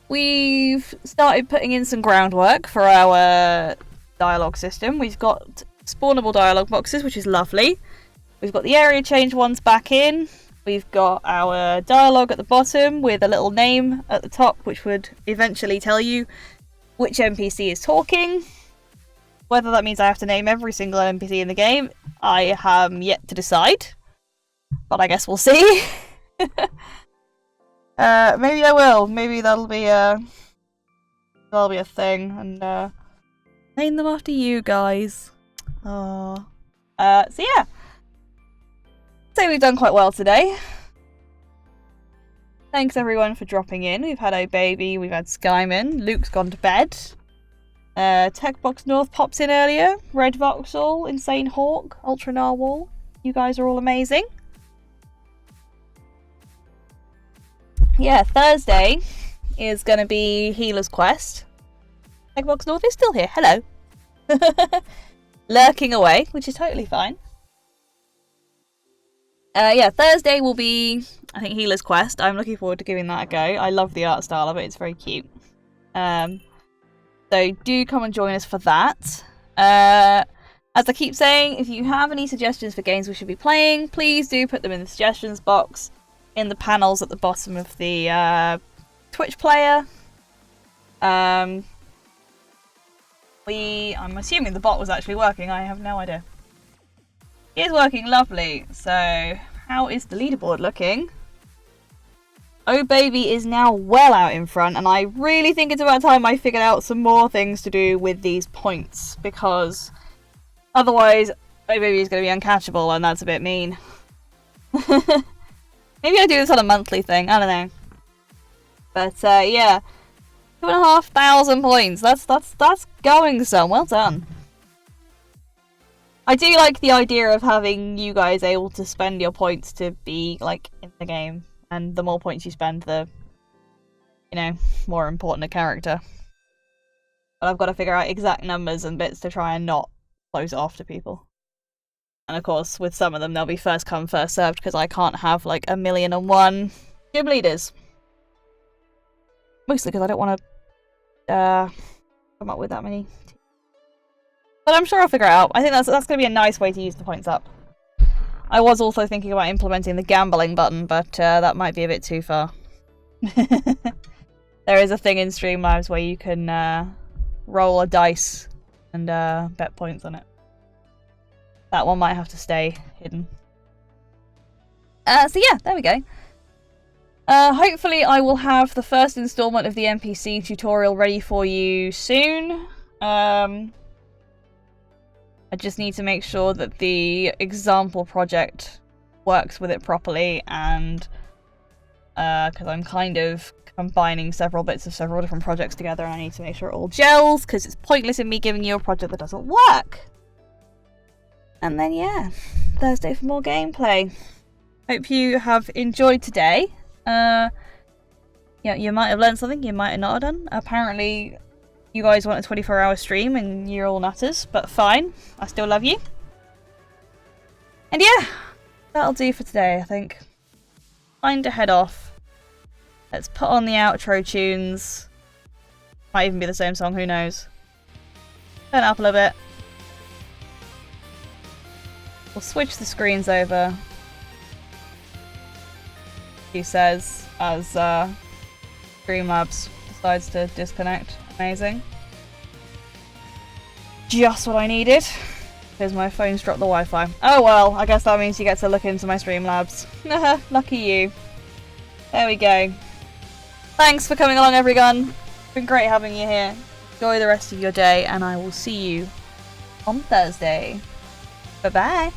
we've started putting in some groundwork for our dialogue system. We've got spawnable dialogue boxes, which is lovely. We've got the area change ones back in. We've got our dialogue at the bottom with a little name at the top, which would eventually tell you which NPC is talking. Whether that means I have to name every single NPC in the game, I have yet to decide. But I guess we'll see. Maybe I will. Maybe that'll be a thing, and name them after you guys. Oh. So yeah. So we've done quite well today. Thanks everyone for dropping in. We've had O Baby, we've had Skyman, Luke's gone to bed. Techbox North pops in earlier. Red Voxel, Insane Hawk, Ultra Narwhal. You guys are all amazing. Yeah, Thursday is going to be Healer's Quest. Techbox North is still here. Hello. lurking away, which is totally fine. Yeah, Thursday will be, I think, Healer's Quest. I'm looking forward to giving that a go. I love the art style of it. It's very cute. So do come and join us for that. As I keep saying, if you have any suggestions for games we should be playing, please do put them in the suggestions box in the panels at the bottom of the Twitch player. I'm assuming the bot was actually working. I have no idea. It is working, lovely. So, how is the leaderboard looking? Oh Baby is now well out in front, and I really think it's about time I figured out some more things to do with these points, because otherwise Oh Baby is going to be uncatchable, and that's a bit mean. Maybe I do this on a monthly thing, I don't know. But yeah, 2,500 points. That's going some. Well done. I do like the idea of having you guys able to spend your points to be, like, in the game. And the more points you spend, the, you know, more important a character. But I've got to figure out exact numbers and bits to try and not close it off to people. And of course, with some of them, they'll be first come, first served, because I can't have, like, 1,000,001 gym leaders. Mostly because I don't want to come up with that many. But I'm sure I'll figure it out. I think that's going to be a nice way to use the points up. I was also thinking about implementing the gambling button, but that might be a bit too far. There is a thing in Streamlabs where you can roll a dice and bet points on it. That one might have to stay hidden. So yeah, there we go. Hopefully I will have the first installment of the NPC tutorial ready for you soon. I just need to make sure that the example project works with it properly, and because I'm kind of combining several bits of several different projects together, and I need to make sure it all gels, because it's pointless in me giving you a project that doesn't work. And then yeah, Thursday for more gameplay. Hope you have enjoyed today. Yeah, you might have learned something, you might have not have done. Apparently you guys want a 24-hour stream and you're all nutters, but fine. I still love you. And yeah, that'll do for today, I think. Time to head off. Let's put on the outro tunes. Might even be the same song, who knows. Turn it up a little bit. We'll switch the screens over. He says, as Streamlabs decides to disconnect. Amazing. Just what I needed. Because my phone's dropped the Wi-Fi. Oh well, I guess that means you get to look into my Streamlabs. Lucky you. There we go. Thanks for coming along, everyone. It's been great having you here. Enjoy the rest of your day, and I will see you on Thursday. Bye-bye.